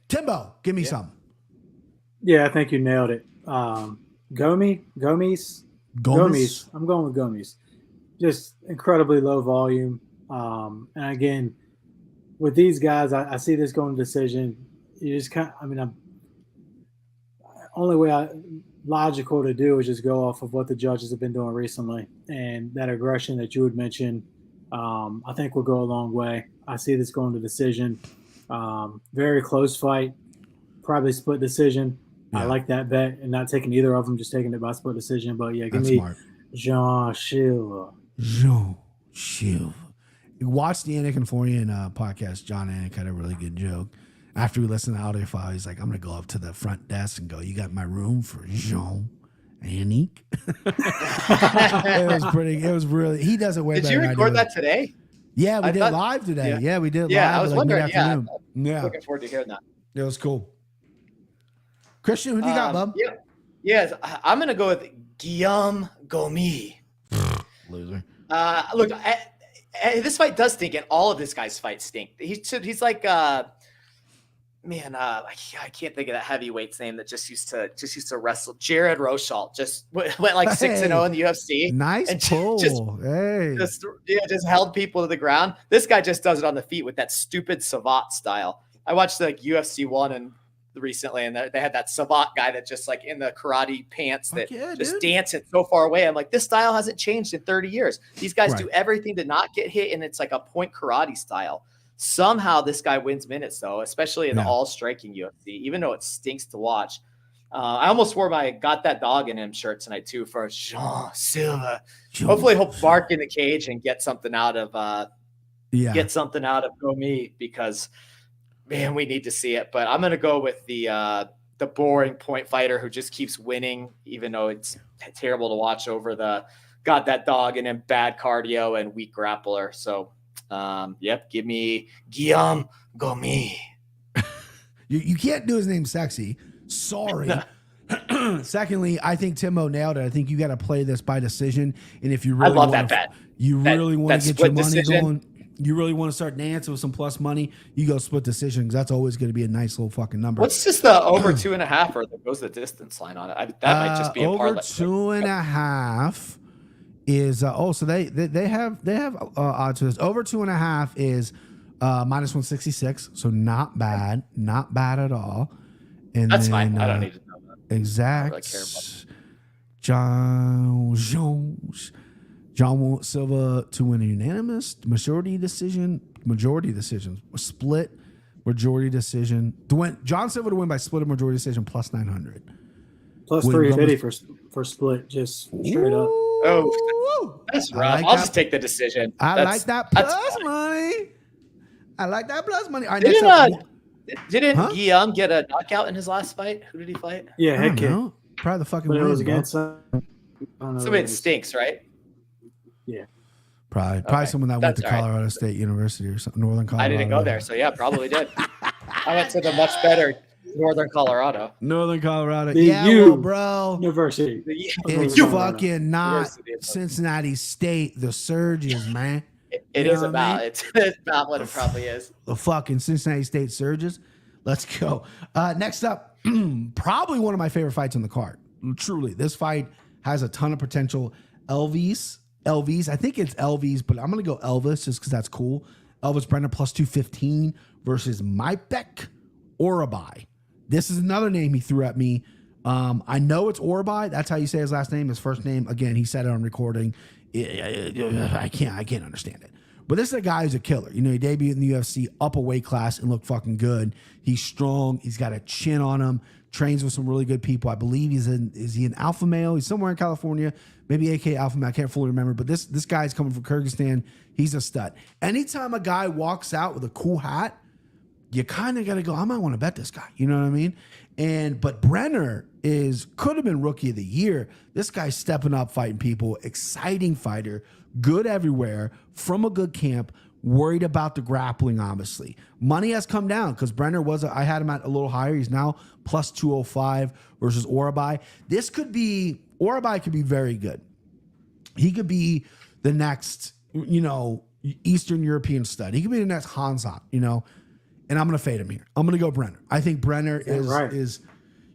Timbo, give me some. Yeah, I think you nailed it. Gomes. I'm going with Gomes. Just incredibly low volume. And again, with these guys, I see this going to decision. You just only way logical to do is just go off of what the judges have been doing recently. And that aggression that you had mentioned, I think will go a long way. I see this going to decision. Very close fight, probably split decision. Yeah. I like that bet and not taking either of them, just taking it by split decision. But yeah, give me Jean Silva. Jean Silva. Watch the Anik and Florian podcast. John Anik had a really good joke. After we listened to the audio file, he's like, I'm going to go up to the front desk and go, you got my room for Jean Anik? It was really, he does it way better. Did you record that today? Yeah, we did live today. Yeah, we did live. Yeah, I was wondering. Yeah. Looking forward to hearing that. It was cool. Christian, who do you got, bub? Yeah, I'm going to go with Guillaume Gomi. Loser. Look, this fight does stink, and all of this guy's fights stink. He's like, I can't think of that heavyweight's name that just used to wrestle. Jared Rochalt just went like 6-0 in the UFC. Nice and pull. Just held people to the ground. This guy just does it on the feet with that stupid Savat style. I watched like UFC 1 and recently, and they had that Savat guy that just like in the karate pants that dance it so far away. I'm like, this style hasn't changed in 30 years. These guys do everything to not get hit, and it's like a point karate style. Somehow this guy wins minutes though, especially in the all striking UFC, even though it stinks to watch. I almost wore my "Got That Dog in Him" shirt tonight too for Jean Silva. Hopefully he'll bark in the cage and get something out of Gomi, because man, we need to see it. But I'm going to go with the boring point fighter who just keeps winning, even though it's terrible to watch over the "Got That Dog" and then bad cardio and weak grappler. So, give me Guillaume Gomi. You can't do his name sexy. Sorry. Secondly, I think Timbo nailed it. I think you got to play this by decision. And if you really want to get your money going, you really want to start dancing with some plus money, you go split decision, because that's always going to be a nice little fucking number. What's just the over 2.5, or that goes the distance line on it? That might just be a over parlay. 2.5 is so they have odds to this. Over 2.5 is minus 166, so not bad at all. And that's fine. I don't need to know that. Exact. I don't really care about John Silva to win a unanimous majority decision, split majority decision. John Silva to win by split or majority decision plus 900. Plus 350 for split, just straight up. Oh, that's rough. I'll just take the decision. I like that plus money. All right, Didn't Guillaume get a knockout in his last fight? Who did he fight? Yeah, head kick. Probably the fucking But it was win, against So it stinks, right? Yeah. Probably someone that went to Colorado State University or something, Northern Colorado. I didn't go there, so yeah, probably did. I went to the much better Northern Colorado. Bro. University. It's fucking not Cincinnati State. The Surges, man. It's about what it probably is. The fucking Cincinnati State Surges. Let's go. Next up, probably one of my favorite fights on the card. Truly, this fight has a ton of potential. Elvis, I think it's Elvis, but I'm going to go Elvis just because that's cool. Elvis Brener plus 215 versus Mypek Orolbai. This is another name he threw at me. I know it's Orolbai. That's how you say his last name. His first name, again, he said it on recording. I can't understand it. But this is a guy who's a killer. You know, he debuted in the UFC, up a weight class, and looked fucking good. He's strong. He's got a chin on him. Trains with some really good people. I believe is he an alpha male? He's somewhere in California, maybe AK alpha male. I can't fully remember. But this guy's coming from Kyrgyzstan. He's a stud. Anytime a guy walks out with a cool hat, you kind of got to go, I might want to bet this guy. You know what I mean? But Brener could have been rookie of the year. This guy's stepping up, fighting people, exciting fighter, good everywhere, from a good camp, worried about the grappling, obviously. Money has come down because Brener I had him at a little higher. He's now plus 205 versus Orolbai. Orolbai could be very good. He could be the next, Eastern European stud. He could be the next Hanzat, and I'm going to fade him here. I'm going to go Brener. I think Brener is,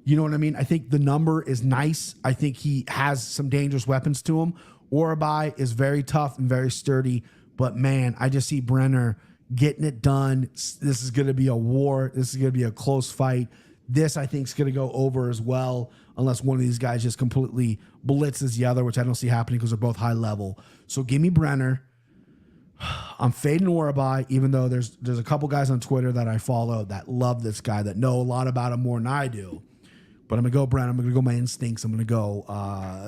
you know what I mean? I think the number is nice. I think he has some dangerous weapons to him. Orolbai is very tough and very sturdy, but man, I just see Brener getting it done. This is going to be a war. This is going to be a close fight. This, I think, is going to go over as well, unless one of these guys just completely blitzes the other, which I don't see happening because they're both high level. So give me Brener. I'm fading Orolbai, even though there's a couple guys on Twitter that I follow that love this guy, that know a lot about him more than I do. But I'm going to go Brener. I'm going to go my instincts. I'm going to go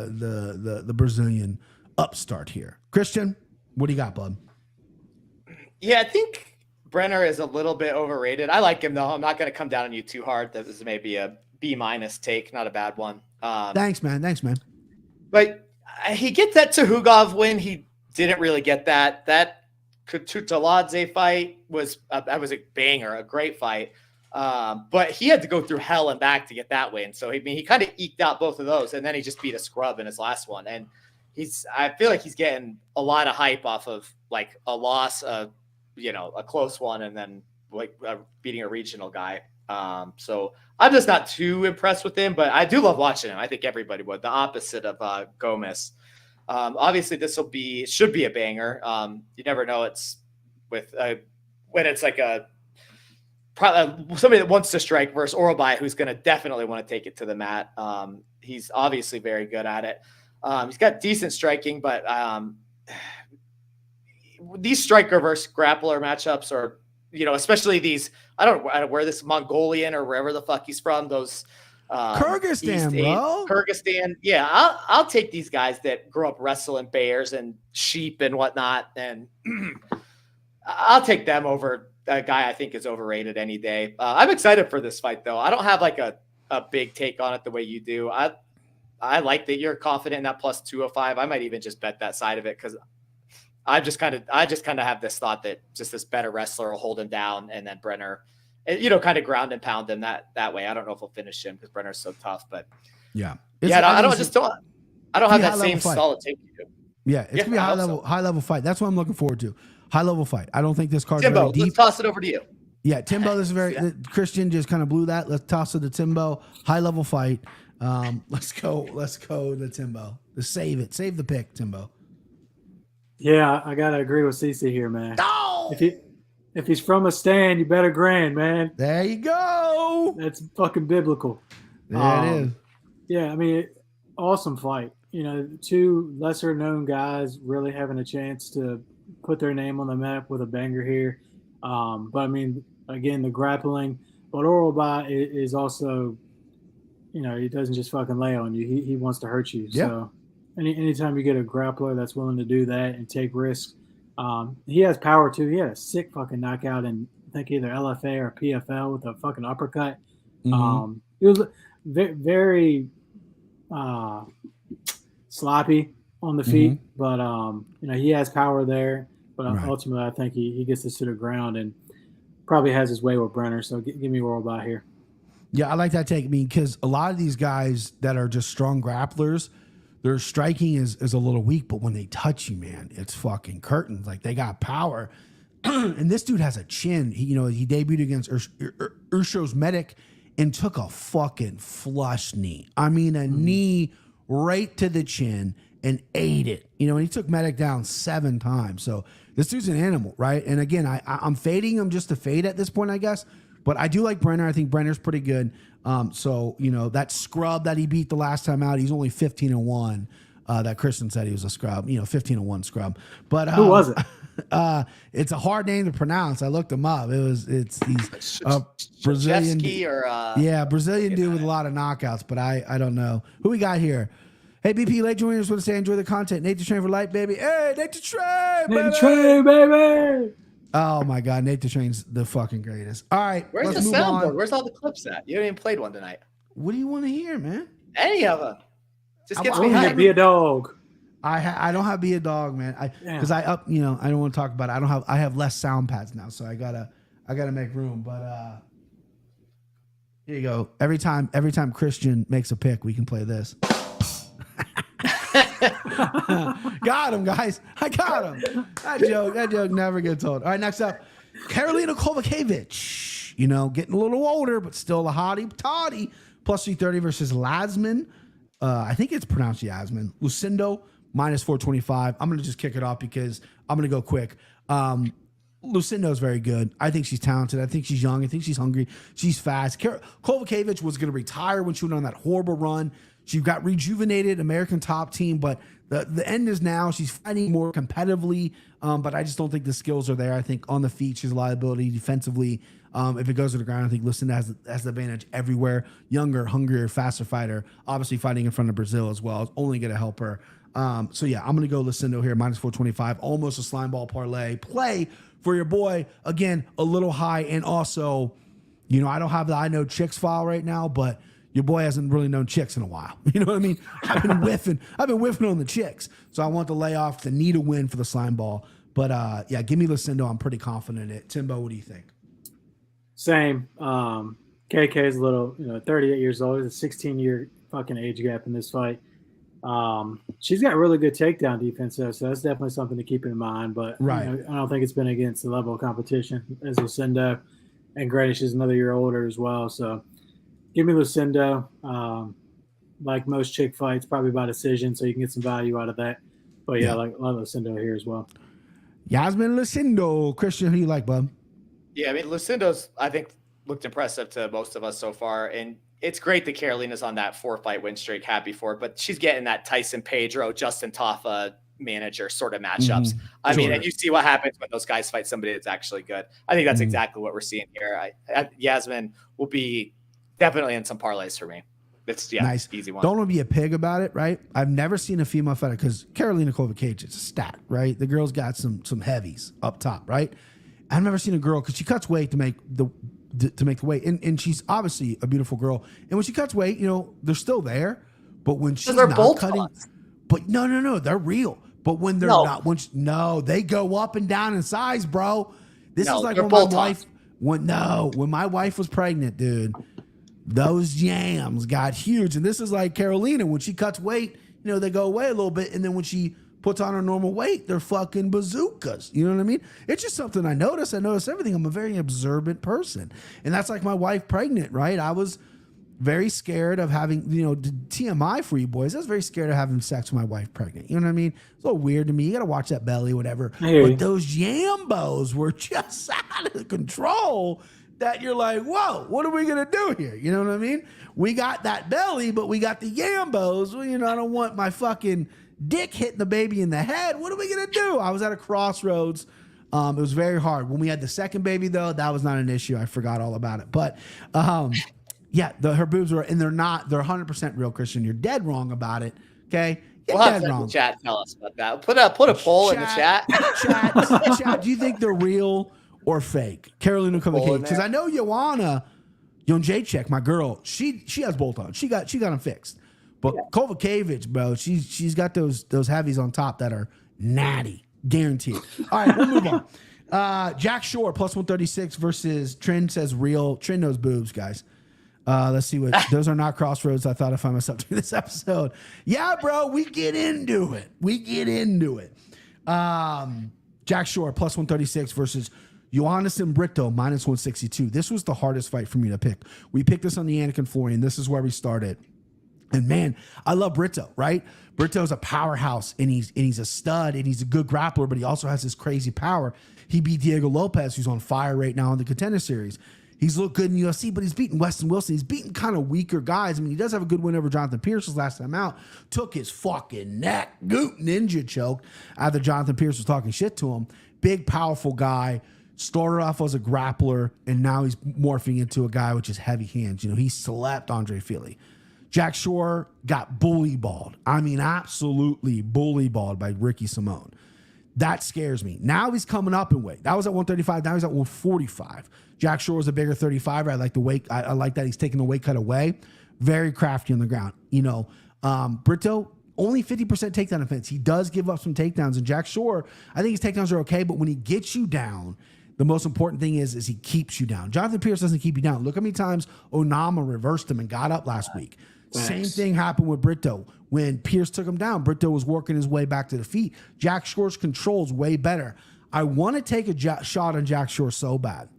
the Brazilian upstart here. Christian, What do you got, bud? Yeah, I think Brener is a little bit overrated. I like him though. I'm not going to come down on you too hard. This is maybe a B- take, not a bad one. Thanks, man. But he gets that Tuhugov win. He didn't really get that. That Kututaladze fight was a banger, a great fight. But he had to go through hell and back to get that win. So he kind of eked out both of those, and then he just beat a scrub in his last one. And I feel like he's getting a lot of hype off of like a loss, a close one, and then like beating a regional guy. So I'm just not too impressed with him, but I do love watching him. I think everybody would. The opposite of Gomez. Obviously, should be a banger. You never know. It's with when it's like somebody that wants to strike versus Orolbai, who's going to definitely want to take it to the mat. He's obviously very good at it. He's got decent striking, but these striker versus grappler matchups are, especially these. I don't know where this Mongolian or wherever the fuck he's from. Those Kyrgyzstan, bro. Kyrgyzstan. Yeah, I'll take these guys that grew up wrestling bears and sheep and whatnot, and I'll take them over a guy I think is overrated any day. I'm excited for this fight though. I don't have like a big take on it the way you do. I like that you're confident in that plus 205. I might even just bet that side of it because I just kind of have this thought that just this better wrestler will hold him down, and then Brener, kind of ground and pound him that way. I don't know if he'll finish him because Brenner's so tough, but yeah, I don't have that same solid take you do. Yeah, it's gonna be a high level fight. That's what I'm looking forward to. High level fight. I don't think this card's Timbo, very deep. let's toss it over to you. Yeah, Timbo. This is very Christian just kind of blew that. Let's toss it to Timbo. High level fight. Let's go to Timbo. Let's save it. Save the pick, Timbo. Yeah, I gotta agree with CC here, man. No! If he's from a stand, you better grand, man. There you go. That's fucking biblical. There it is. Yeah, I mean, awesome fight. Two lesser known guys really having a chance to put their name on the map with a banger here. But I mean, again, the grappling. But Orolbai is also, he doesn't just fucking lay on you. He wants to hurt you. Yeah. So anytime you get a grappler that's willing to do that and take risks, he has power too. He had a sick fucking knockout in, I think, either LFA or PFL with a fucking uppercut. Mm-hmm. It was very sloppy on the feet, but he has power there. But ultimately, I think he gets this to the ground and probably has his way with Brener. So give me Orolbai here. Yeah, I like that take. I mean, because a lot of these guys that are just strong grapplers, their striking is a little weak, but when they touch you, man, it's fucking curtains. Like, they got power. And this dude has a chin. He debuted against Ursho's Medic and took a fucking flush knee. I mean, a knee right to the chin and ate it. And he took Medic down 7 times. So this dude's an animal, right? And again, I'm fading him just to fade at this point, I guess. But I do like Brener. I think Brenner's pretty good. So that scrub that he beat the last time out, he's only 15-1. That Christian said he was a scrub. 15-1 scrub. But who was it? It's a hard name to pronounce. I looked him up. He's Brazilian Brazilian dude with a lot of knockouts. But I don't know who we got here. Hey, BP, late joiners want to say enjoy the content. Nate the Train for life, baby. Hey, Nate the Train, baby. Nate the Train, baby. Oh my God, Nate the Train's the fucking greatest. All right, where's the soundboard? Where's all the clips at? You haven't even played one tonight. What do you want to hear, man? Any of them. Just gets me hyped. Be a dog. I don't have be a dog, man. Because I don't want to talk about it. I have less sound pads now, so I gotta make room. But here you go. Every time Christian makes a pick, we can play this. Got him, guys. I got him. That joke never gets old. All right, next up, Karolina Kowalkiewicz. Getting a little older, but still a hottie toddy. Plus 330 versus Lasman. I think it's pronounced Yasmin. Lucindo, minus 425. I'm going to just kick it off because I'm going to go quick. Lucindo is very good. I think she's talented. I think she's young. I think she's hungry. She's fast. Kowalkiewicz was going to retire when she went on that horrible run. She got rejuvenated, American top team, but the end is now. She's fighting more competitively, but I just don't think the skills are there. I think on the feet, she's a liability defensively. If it goes to the ground, I think Lucinda has the advantage everywhere. Younger, hungrier, faster fighter. Obviously fighting in front of Brazil as well. It's only going to help her. So yeah, I'm going to go Lucindo here, minus 425, almost a slime ball parlay play for your boy. Again, a little high. And also, you know, I don't have the I know chicks file right now, but your boy hasn't really known chicks in a while. You know what I mean? I've been whiffing on the chicks. So I want to lay off the need a win for the slime ball. But yeah, give me Lucindo. I'm pretty confident in it. Timbo, what do you think? Same. KK is a little, 38 years old. There's a 16-year fucking age gap in this fight. She's got really good takedown defense, though, so that's definitely something to keep in mind. But right. I don't think it's been against the level of competition as Lucindo. And granted, she's another year older as well. So give me Lucindo. Like most chick fights, probably by decision, so you can get some value out of that. But yeah, I love Lucindo here as well. Yasmin Lucindo. Christian, who do you like, bub? Yeah, I mean, Lucindo's, I think, looked impressive to most of us so far. And it's great that Carolina's on that 4-fight win streak. Happy for it. But she's getting that Tyson Pedro, Justin Taffa manager sort of matchups. I mean, and you see what happens when those guys fight somebody that's actually good. I think that's exactly what we're seeing here. Yasmin will be definitely in some parlays for me. It's nice. Easy one. Don't want to be a pig about it, right? I've never seen a female fighter because Carolina Kowalkiewicz is a stat, right? The girl's got some heavies up top, right? I've never seen a girl because she cuts weight to make the weight, and she's obviously a beautiful girl. And when she cuts weight, they're still there. But when she's not cutting, but no, they're real. But when they're not, they go up and down in size, bro. This is like when my wife was pregnant, dude. Those jams got huge, and this is like Carolina when she cuts weight. They go away a little bit, and then when she puts on her normal weight, they're fucking bazookas. You know what I mean? It's just something I notice. I notice everything. I'm a very observant person, and that's like my wife pregnant, right? I was very scared of having, TMI for you boys. I was very scared of having sex with my wife pregnant. You know what I mean? It's a little weird to me. You got to watch that belly, whatever. But those Jambos were just out of control that you're like, whoa, what are we going to do here? You know what I mean? We got that belly, but we got the Jambos. Well, I don't want my fucking dick hitting the baby in the head. What are we going to do? I was at a crossroads. It was very hard. When we had the second baby, though, that was not an issue. I forgot all about it. But, yeah, her boobs were, and they're 100% real, Christian. You're dead wrong about it. Okay, you're dead wrong. Chat, tell us about that. Put a poll in the chat. Chat. Do you think they're real or fake? Carolina Kowalkiewicz, because I know Joanna Jacek, my girl, she has bolt on. She got them fixed. But Kowalkiewicz, bro, she's got those heavies on top that are natty, guaranteed. All right, we'll move on. Jack Shore plus 136 versus Trend says real. Trend knows boobs, guys. Let's see what those are not crossroads. I thought I found myself through this episode. Yeah, bro, we get into it. Jack Shore plus 136 versus Ioannis and Brito minus 162. This was the hardest fight for me to pick. We picked this on the Anakin Florian. This is where we started. And man, I love Brito, right? Brito's a powerhouse, and he's a stud, and he's a good grappler, but he also has this crazy power. He beat Diego Lopez, who's on fire right now in the Contender Series. He's looked good in UFC, but he's beaten Weston Wilson. He's beaten kind of weaker guys. I mean, he does have a good win over Jonathan Pierce his last time out. Took his fucking neck, goot ninja choked after Jonathan Pierce was talking shit to him. Big, powerful guy. Started off as a grappler, and now he's morphing into a guy with just heavy hands. He slept Andre Fili. Jack Shore got bully balled. I mean, absolutely bully balled by Ricky Simone. That scares me. Now he's coming up in weight. That was at 135. Now he's at 145. Jack Shore is a bigger 35er. I like the weight. I like that he's taking the weight cut away. Very crafty on the ground. Brito, only 50% takedown defense. He does give up some takedowns. And Jack Shore, I think his takedowns are okay. But when he gets you down, the most important thing is he keeps you down. Jonathan Pierce doesn't keep you down. Look how many times Onama reversed him and got up last week. Thanks. Same thing happened with Brito. When Pierce took him down, Brito was working his way back to the feet. Jack Shore's control's way better. I want to take a shot on Jack Shore so bad,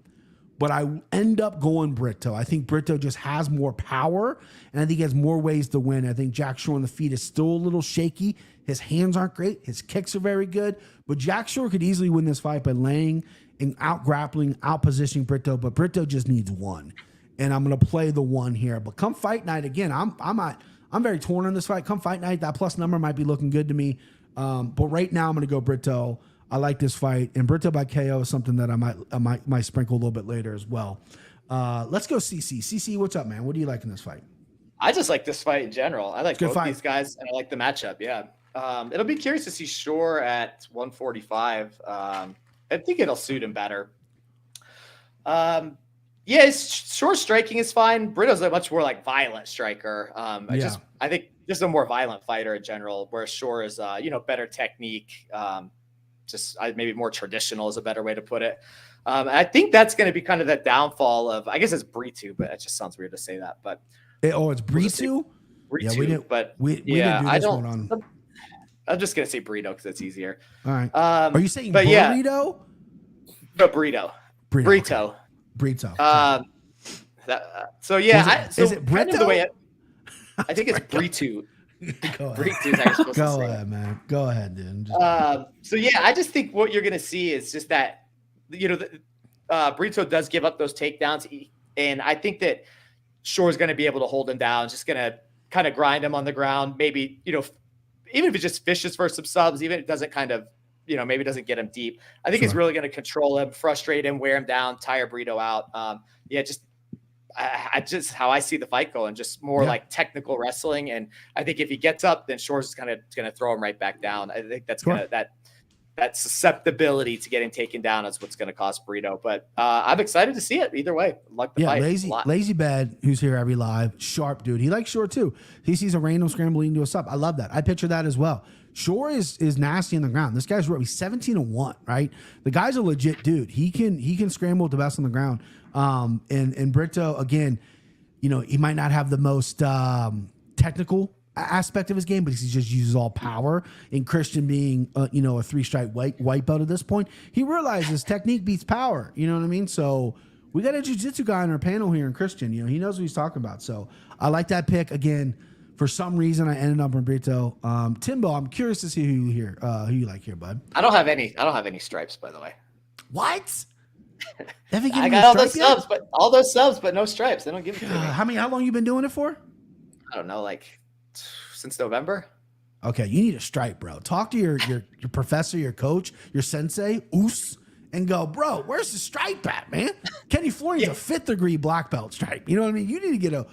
but I end up going Brito. I think Brito just has more power, and I think he has more ways to win. I think Jack Shore on the feet is still a little shaky. His hands aren't great. His kicks are very good, but Jack Shore could easily win this fight by laying and out grappling, out positioning Brito, but Brito just needs one. And I'm going to play the one here. But come fight night, again, I'm very torn on this fight. Come fight night, that plus number might be looking good to me. But right now, I'm going to go Brito. I like this fight. And Brito by KO is something that I might sprinkle a little bit later as well. Let's go CC. CC, what's up, man? What do you like in this fight? I just like this fight in general. I like both these guys, and I like the matchup, yeah. It'll be curious to see Shore at 145. I think it'll suit him better. Shore's striking is fine. Brito's a much more like violent striker. I think just a more violent fighter in general, whereas Shore is, better technique. Maybe more traditional is a better way to put it. I think that's going to be kind of the downfall of, I guess it's Brito, but it just sounds weird to say that. But it's Brito? Brito, yeah, we didn't do this one on. I'm just going to say Brito because it's easier. All right. Are you saying but burrito? No, Brito. Brito. Okay. Brito. Is it Brito? I think it's Brito. Go ahead, man. Go ahead, dude. I just think what you're going to see is just that, Brito does give up those takedowns, and I think that Shore's going to be able to hold him down, just going to kind of grind him on the ground. Maybe, even if it just fishes for some subs, even if it doesn't kind of, maybe doesn't get him deep. I think it's really going to control him, frustrate him, wear him down, tire Brito out. Just how I see the fight going, just more like technical wrestling. And I think if he gets up, then Shore's is going to throw him right back down. I think that's that susceptibility to getting taken down is what's going to cost Brito. But I'm excited to see it either way. Like the fight. Lazy Bad, who's here every live, sharp dude. He likes Shore too. He sees a random scramble into a sub. I love that. I picture that as well. Shore is nasty on the ground. This guy's he's 17-1, right? The guy's a legit dude. He can scramble with the best on the ground. And Brito, again, he might not have the most technical aspect of his game, but he just uses all power. And Christian being a 3-stripe white belt at this point, he realizes technique beats power. You know what I mean? So we got a jiu-jitsu guy on our panel here in Christian. He knows what he's talking about. So I like that pick. Again, for some reason I ended up on Brito. Timbo, I'm curious to see who you like here, bud. I don't have any stripes, by the way. What? I got all those subs, but no stripes. They don't give it to me. How long you been doing it for? I don't know, like since November. Okay, you need a stripe, bro. Talk to your professor, your coach, your sensei, and go, bro, where's the stripe at, man? Kenny Florian's a 5th degree black belt stripe. You know what I mean? You need to get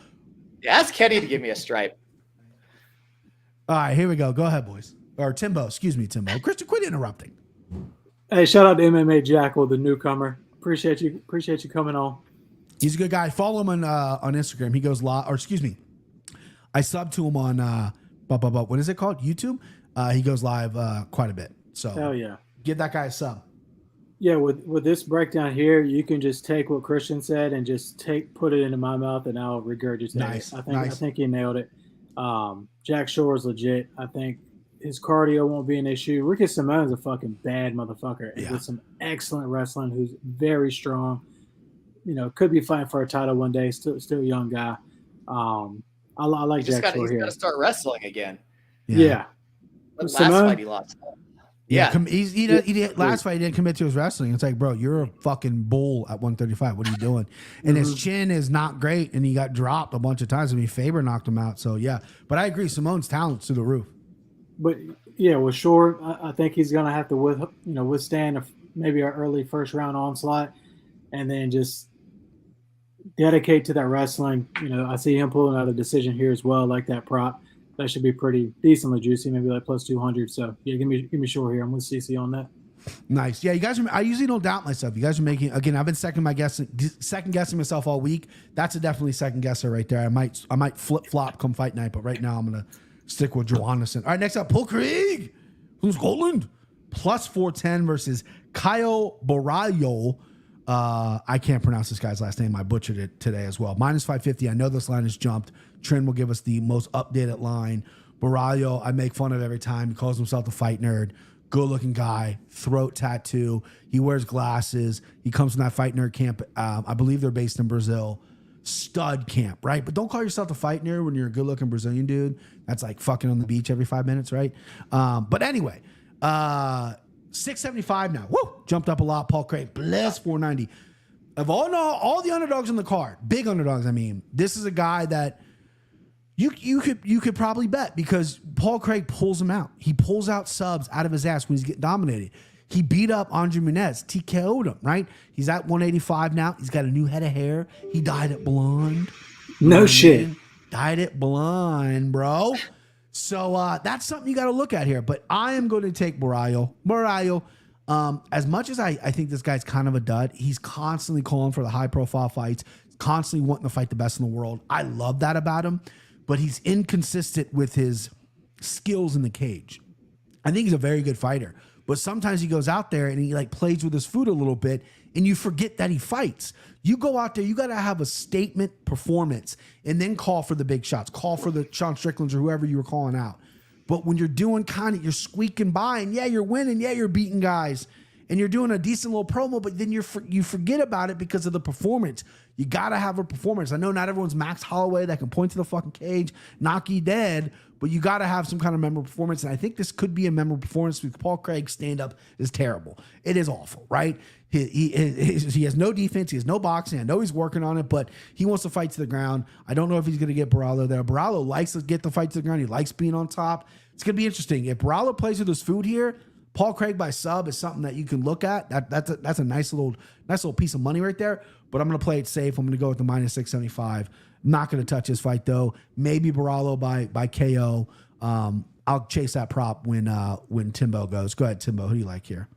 ask Kenny to give me a stripe. All right, here we go. Go ahead, boys. Or Timbo, excuse me, Timbo. Christian, quit interrupting. Hey, shout out to MMA Jackal, the newcomer. Appreciate you coming on. He's a good guy. Follow him on Instagram. He goes live, or excuse me, I subbed to him on what is it called? YouTube. He goes live quite a bit. So hell yeah, give that guy a sub. Yeah, with this breakdown here, you can just take what Christian said and just put it into my mouth, and I'll regurgitate it. I think he nailed it. Jack Shore is legit. I think his cardio won't be an issue. Ricky Simone's a fucking bad motherfucker with some excellent wrestling. Who's very strong. Could be fighting for a title one day. Still a young guy. I like Jack Shore here. He's got to start wrestling again. Yeah. Last fight he lost. Yeah. Last fight he didn't commit to his wrestling. It's like, bro, you're a fucking bull at 135. What are you doing? And his chin is not great, and he got dropped a bunch of times. Faber knocked him out. So yeah, but I agree. Simone's talent's through the roof. But yeah, with Shore, I think he's gonna have to withstand maybe an early first round onslaught, and then just dedicate to that wrestling. I see him pulling out a decision here as well, like that prop. That should be pretty decently juicy, maybe like plus 200. So yeah, give me Shore here. I'm with CC on that. Nice. Yeah, you guys. I usually don't doubt myself. You guys are making again. I've been second guessing myself all week. That's a definitely second guesser right there. I might flip flop come fight night, but right now I'm gonna stick with Johannesson. All right, next up, Paul Craig from Scotland, plus 410 versus Kyle Borralho. I can't pronounce this guy's last name. I butchered it today as well. Minus 550. I know this line has jumped. Trent will give us the most updated line. Borralho, I make fun of every time. He calls himself the fight nerd. Good looking guy. Throat tattoo. He wears glasses. He comes from that fight nerd camp. I believe they're based in Brazil. Stud camp, right? But don't call yourself a fight nerd when you're a good looking Brazilian dude. That's like fucking on the beach every 5 minutes, right? But anyway, 675 now. Woo! Jumped up a lot. Paul Craig, bless 490. Of all the underdogs in the card, big underdogs, I mean, this is a guy that you could probably bet because Paul Craig pulls him out. He pulls out subs out of his ass when he's getting dominated. He beat up Andre Muniz, TKO'd him, right? He's at 185 now. He's got a new head of hair. He dyed it blonde. No shit. Dyed it blonde, bro. So that's something you got to look at here. But I am going to take Borralho. Borralho, as much as I think this guy's kind of a dud, he's constantly calling for the high-profile fights, constantly wanting to fight the best in the world. I love that about him, but he's inconsistent with his skills in the cage. I think he's a very good fighter, but sometimes he goes out there and he like plays with his food a little bit, and you forget that he fights. You go out there, you got to have a statement performance and then call for the big shots, call for the Sean Stricklands or whoever you were calling out. But when you're doing you're squeaking by and you're winning, you're beating guys and you're doing a decent little promo, but then you forget about it because of the performance. You got to have a performance. I know not everyone's Max Holloway that can point to the fucking cage, knock you dead, but you got to have some kind of memorable performance. And I think this could be a memorable performance because Paul Craig's stand-up is terrible. It is awful, right? He has no defense. He has no boxing. I know he's working on it, but he wants to fight to the ground. I don't know if he's going to get Borralho there. Borralho likes to get the fight to the ground. He likes being on top. It's going to be interesting. If Borralho plays with his food here, Paul Craig by sub is something that you can look at. That's a nice little piece of money right there. But I'm going to play it safe. I'm going to go with the minus 675. Not going to touch his fight though. Maybe Borralho by KO. I'll chase that prop when Timbo goes. Go ahead, Timbo. Who do you like here?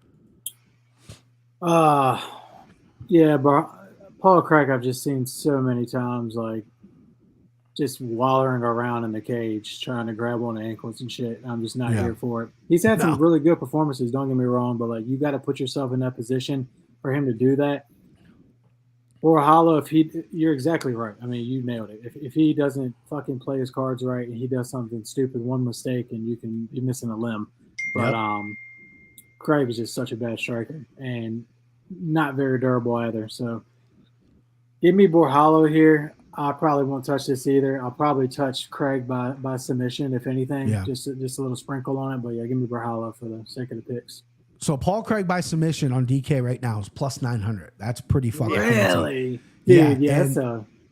Yeah, but Paul Craig I've just seen so many times, like just wallering around in the cage trying to grab on the ankles and shit. I'm just not here for it. He's had some really good performances, don't get me wrong, but like you got to put yourself in that position for him to do that. Borralho, you're exactly right. I mean, you nailed it. If he doesn't fucking play his cards right and he does something stupid, one mistake and you're missing a limb. But Craig is just such a bad striker and not very durable either. So give me Borralho here. I probably won't touch this either. I'll probably touch Craig by submission, if anything. Yeah. Just a little sprinkle on it. But yeah, give me Borralho for the sake of the picks. So Paul Craig by submission on DK right now is plus 900. That's pretty fucking really? Dude, yeah.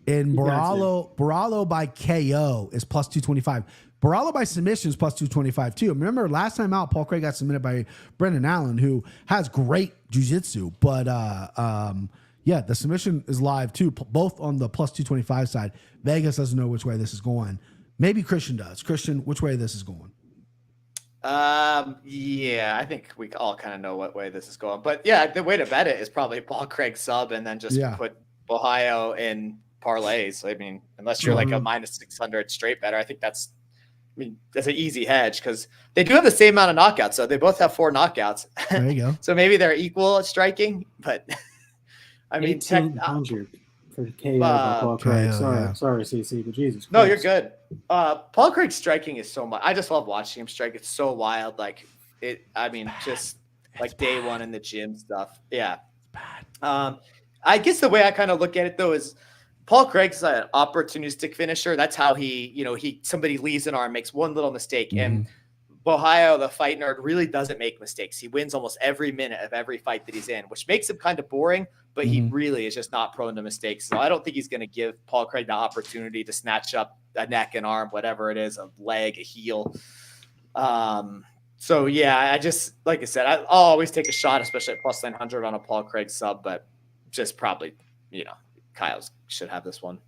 And Borralho by KO is plus 225. Borralho by submission is plus 225 too. Remember last time out, Paul Craig got submitted by Brendan Allen, who has great jiu-jitsu, but the submission is live too, both on the plus 225 side. Vegas doesn't know which way this is going. Maybe Christian does. Christian, which way this is going? I think we all kind of know what way this is going. But yeah, the way to bet it is probably Paul Craig sub and then just put Borralho in parlays. I mean, unless you're like a minus 600 straight better, I think that's an easy hedge because they do have the same amount of knockouts. So they both have 4 knockouts. There you go. So maybe they're equal at striking, but I mean, 1,800 for KO by Paul Craig. Sorry, CC, but Jesus Christ. No, you're good. Paul Craig's striking is so much. I just love watching him strike. It's so wild. Like it. I mean, just like day one in the gym stuff. Yeah. I guess the way I kind of look at it though is Paul Craig's an opportunistic finisher. That's how somebody leaves an arm, makes one little mistake, and Borralho, the fight nerd, really doesn't make mistakes. He wins almost every minute of every fight that he's in, which makes him kind of boring, but he really is just not prone to mistakes. So I don't think he's going to give Paul Craig the opportunity to snatch up a neck, an arm, whatever it is, a leg, a heel. So yeah, I just, like I said, I'll always take a shot, especially at plus 900 on a Paul Craig sub, but just probably, Kyle's should have this one.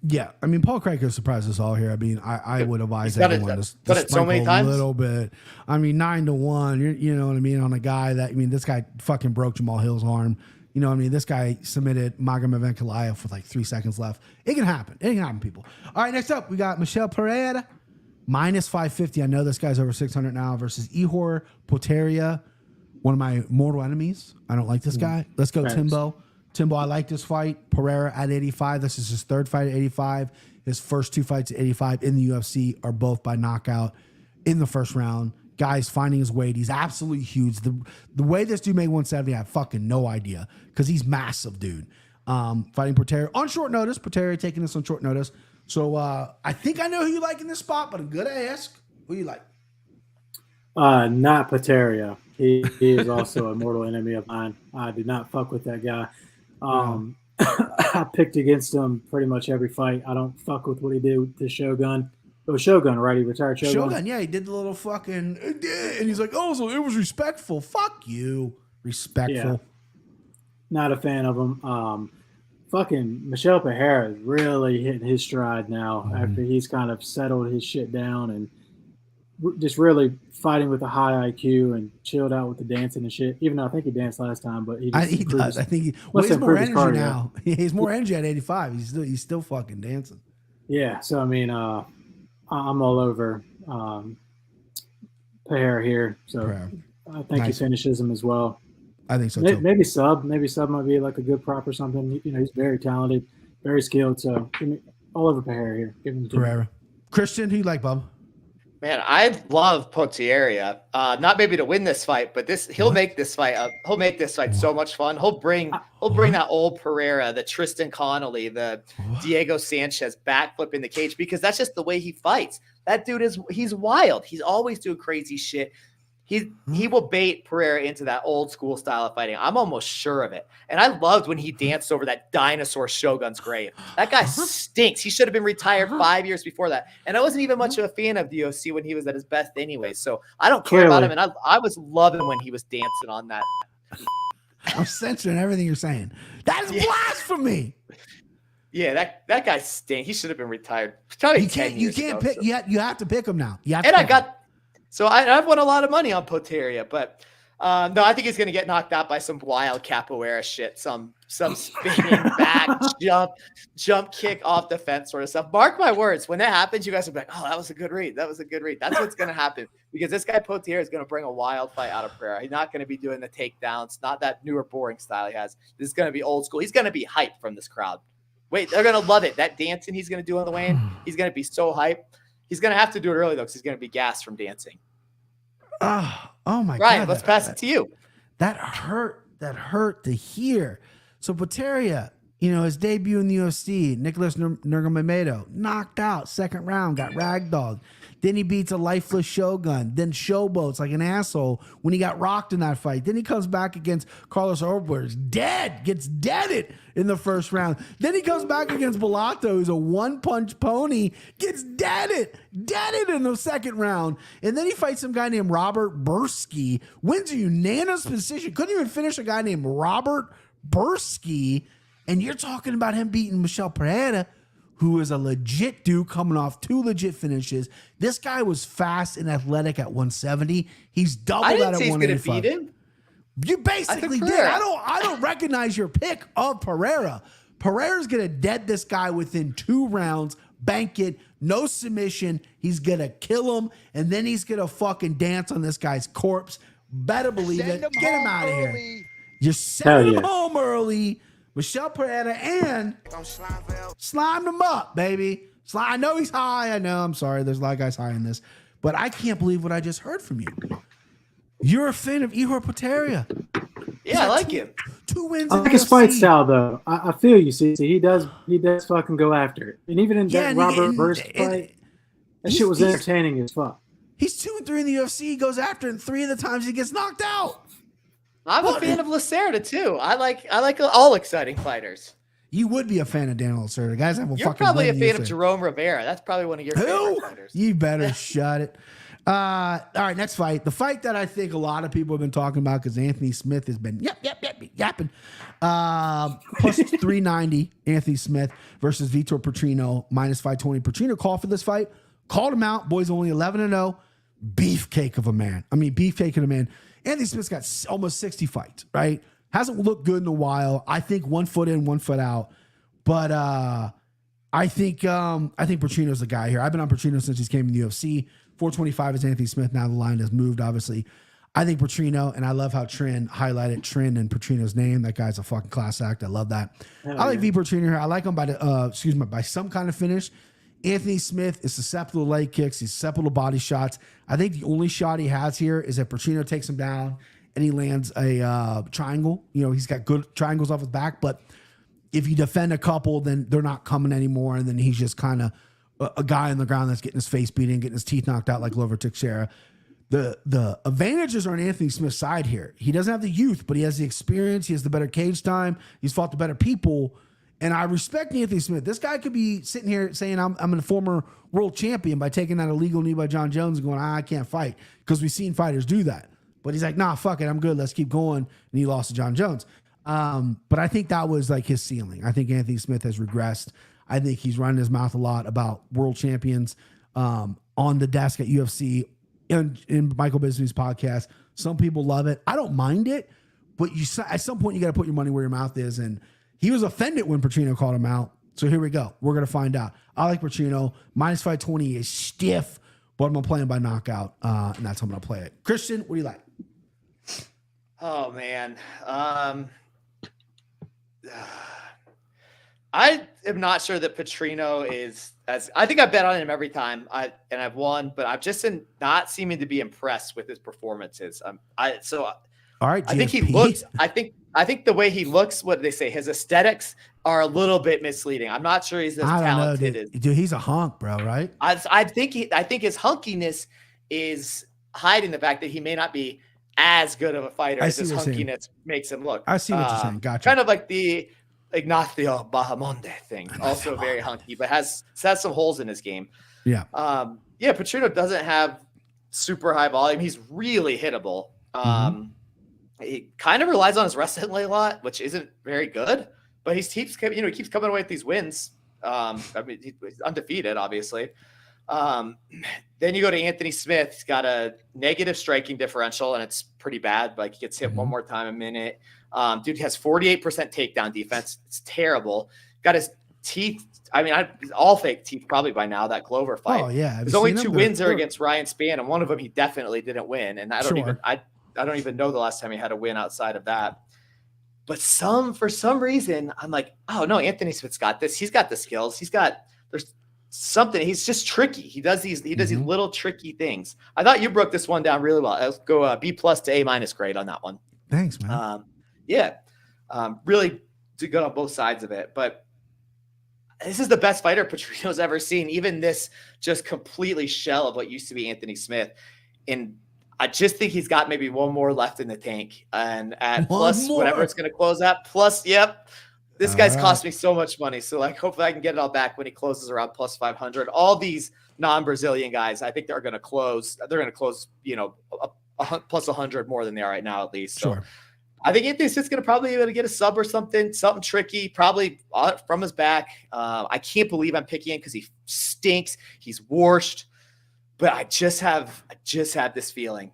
Yeah, I mean, Paul Craig could surprise us all here. I mean, I would advise everyone to it so many times. A little bit. I mean, 9-1. You know what I mean? On a guy this guy fucking broke Jamal Hill's arm. You know what I mean? This guy submitted Magomed Ankalaev with like 3 seconds left. It can happen. It can happen, people. All right, next up we got Michel Pereira minus 550. I know this guy's over 600 now versus Ihor Poteria, one of my mortal enemies. I don't like this guy. Let's go, Timbo. Timbo, I like this fight. Pereira at 85. This is his third fight at 85. His first 2 fights at 85 in the UFC are both by knockout in the first round. Guy's finding his weight. He's absolutely huge. The way this dude made 170, I have fucking no idea because he's massive, dude. Fighting Poteria on short notice. Poteria taking this on short notice. So I think I know who you like in this spot, but I'm going to ask. Who you like? Not Poteria. He is also a mortal enemy of mine. I did not fuck with that guy. I picked against him pretty much every fight. I don't fuck with what he did with the Shogun. It was Shogun, right? He retired Shogun. Shogun, yeah, he did the little fucking, and he's like, oh, so it was respectful. Fuck you, respectful. Yeah. Not a fan of him. Fucking Michel Pereira is really hitting his stride now after he's kind of settled his shit down, and just really fighting with a high IQ and chilled out with the dancing and shit. Even though I think he danced last time, but he does. I think he's more energy now. He's more energy at 85. He's still fucking dancing. Yeah. So I mean, I'm all over Pereira here. So Pereira. I think he finishes him as well. I think so too. Maybe sub might be like a good prop or something. You know, he's very talented, very skilled. So all over Pereira here. Give him Pereira. Christian, who you like, Bub? Man, I love Poteria. Not maybe to win this fight, but he'll make this fight up. He'll make this fight so much fun. He'll bring that old Pereira, the Tristan Connolly, the Diego Sanchez backflip in the cage, because that's just the way he fights. That dude he's wild. He's always doing crazy shit. He will bait Pereira into that old school style of fighting. I'm almost sure of it. And I loved when he danced over that dinosaur Shogun's grave. That guy stinks. He should have been retired 5 years before that. And I wasn't even much of a fan of the UFC when he was at his best anyway. So I don't care about him. And I was loving when he was dancing on that. I'm censoring everything you're saying. That is blasphemy. Yeah, that guy stinks. He should have been retired. Probably you can't pick. So. You have to pick him now. So I've won a lot of money on Poteria, but no, I think he's going to get knocked out by some wild capoeira shit, some spinning back jump kick off the fence sort of stuff. Mark my words, when that happens, you guys will be like, oh, that was a good read. That's what's going to happen, because this guy Poteria is going to bring a wild fight out of Pereira. He's not going to be doing the takedowns, not that newer boring style he has. This is going to be old school. He's going to be hyped from this crowd. Wait, they're going to love it. That dancing he's going to do on the way-in, he's going to be so hyped. He's going to have to do it early, though, because he's going to be gassed from dancing. Oh my God. Ryan, let's pass it to you. That hurt to hear. So Poteria, his debut in the UFC, Nicholas Nurmagomedov, knocked out, second round, got ragdolled. Then he beats a lifeless Shogun, then showboats like an asshole when he got rocked in that fight. Then he comes back against Carlos Alvarez, gets deaded in the first round. Then he comes back against Bellato, who's a one-punch pony, gets deaded in the second round. And then he fights some guy named Robert Bursky, wins a unanimous decision. Couldn't even finish a guy named Robert Bursky. And you're talking about him beating Michel Pereira, who is a legit dude coming off 2 legit finishes. This guy was fast and athletic at 170. He's double that at 185. I didn't say he's going to beat him. You basically did. I don't recognize your pick of Pereira. Pereira's going to dead this guy within 2 rounds, bank it, no submission. He's going to kill him, and then he's going to fucking dance on this guy's corpse. Better believe it. Get him out of here. You send him home early. Michel Pereira and slimed him up, baby. I know he's high. I know. I'm sorry. There's a lot of guys high in this. But I can't believe what I just heard from you. You're a fan of Ihor Poteria. Yeah, I like him. 2 wins. I like his fight style, though. I feel you. See, he does fucking go after it. And even in that Robert Burst fight, that shit was entertaining as fuck. He's 2-3 in the UFC. He goes after it, and 3 of the times he gets knocked out. I'm a fan of Lacerda too. I like all exciting fighters. You would be a fan of Daniel Lacerda. Guys, You're probably a fan of Jerome Rivera. That's probably one of your favorite fighters. You better shut it. All right, next fight. The fight that I think a lot of people have been talking about because Anthony Smith has been yapping. Plus 390, Anthony Smith versus Vitor Petrino, minus 520. Petrino called for this fight. Called him out. Boy's only 11-0. Beefcake of a man. Anthony Smith's got almost 60 fights, right? Hasn't looked good in a while. I think 1 foot in, 1 foot out. But I think Petrino's the guy here. I've been on Petrino since he came in the UFC. 425 is Anthony Smith. Now the line has moved, obviously. I think Petrino, and I love how Trin highlighted Trin and Petrino's name. That guy's a fucking class act. I love that. I like V Petrino here. I like him by some kind of finish. Anthony Smith is susceptible to leg kicks. He's susceptible to body shots. I think the only shot he has here is that Petrino takes him down and he lands a triangle. He's got good triangles off his back, but if you defend a couple, then they're not coming anymore. And then he's just kind of a guy on the ground that's getting his face beaten, getting his teeth knocked out like Glover Teixeira. The advantages are on Anthony Smith's side here. He doesn't have the youth, but he has the experience. He has the better cage time. He's fought the better people. And I respect Anthony Smith. This guy could be sitting here saying, I'm a former world champion by taking that illegal knee by John Jones and going, I can't fight. Because we've seen fighters do that. But he's like, nah, fuck it. I'm good. Let's keep going. And he lost to John Jones. But I think that was like his ceiling. I think Anthony Smith has regressed. I think he's running his mouth a lot about world champions on the desk at UFC in Michael Bisping's podcast. Some people love it. I don't mind it, but at some point you got to put your money where your mouth is. And he was offended when Petrino called him out. So here we go. We're going to find out. I like Petrino. Minus 520 is stiff, but I'm going to play him by knockout. And that's how I'm going to play it. Christian, what do you like? Oh, man. I am not sure that Petrino is as. I think I bet on him every time, and I've won, but I'm just not seeming to be impressed with his performances. All right, I think he looks. I think the way he looks, what they say, his aesthetics are a little bit misleading. I'm not sure he's as talented as. Dude, he's a hunk, bro. Right? I think his hunkiness is hiding the fact that he may not be as good of a fighter as his hunkiness makes him look. I see what you're saying. Gotcha. Kind of like the Ignacio Bahamonde thing, also very hunky, but has some holes in his game. Yeah. Petrino doesn't have super high volume. He's really hittable. He kind of relies on his wrestling a lot, which isn't very good, but he keeps coming away with these wins. He's undefeated, obviously. Then you go to Anthony Smith. He's got a negative striking differential, and it's pretty bad. Like, he gets hit one more time a minute. Dude has 48% takedown defense. It's terrible. Got his teeth. I mean, all fake teeth probably by now. That Glover fight. Oh yeah. His only 2 wins are against Ryan Spann, and one of them he definitely didn't win. And I don't even know the last time he had a win outside of that. But for some reason, I'm like, oh no, Anthony Smith's got this. He's got the skills. There's something. He's just tricky. He does these little tricky things. I thought you broke this one down really well. Let's go B+ to A- grade on that one. Thanks, man. Really good on both sides of it. But this is the best fighter Petrino's ever seen. Even this just completely shell of what used to be Anthony Smith. And I just think he's got maybe one more left in the tank. And at plus whatever it's going to close at, plus, yep. This guy's cost me so much money. So, like, hopefully I can get it all back when he closes around plus 500. All these non-Brazilian guys, I think they're going to close. They're going to close, plus 100 more than they are right now, at least. So, I think Anthony Smith's going to probably be able to get a sub or something tricky, probably from his back. I can't believe I'm picking him because he stinks. He's washed. But I just have this feeling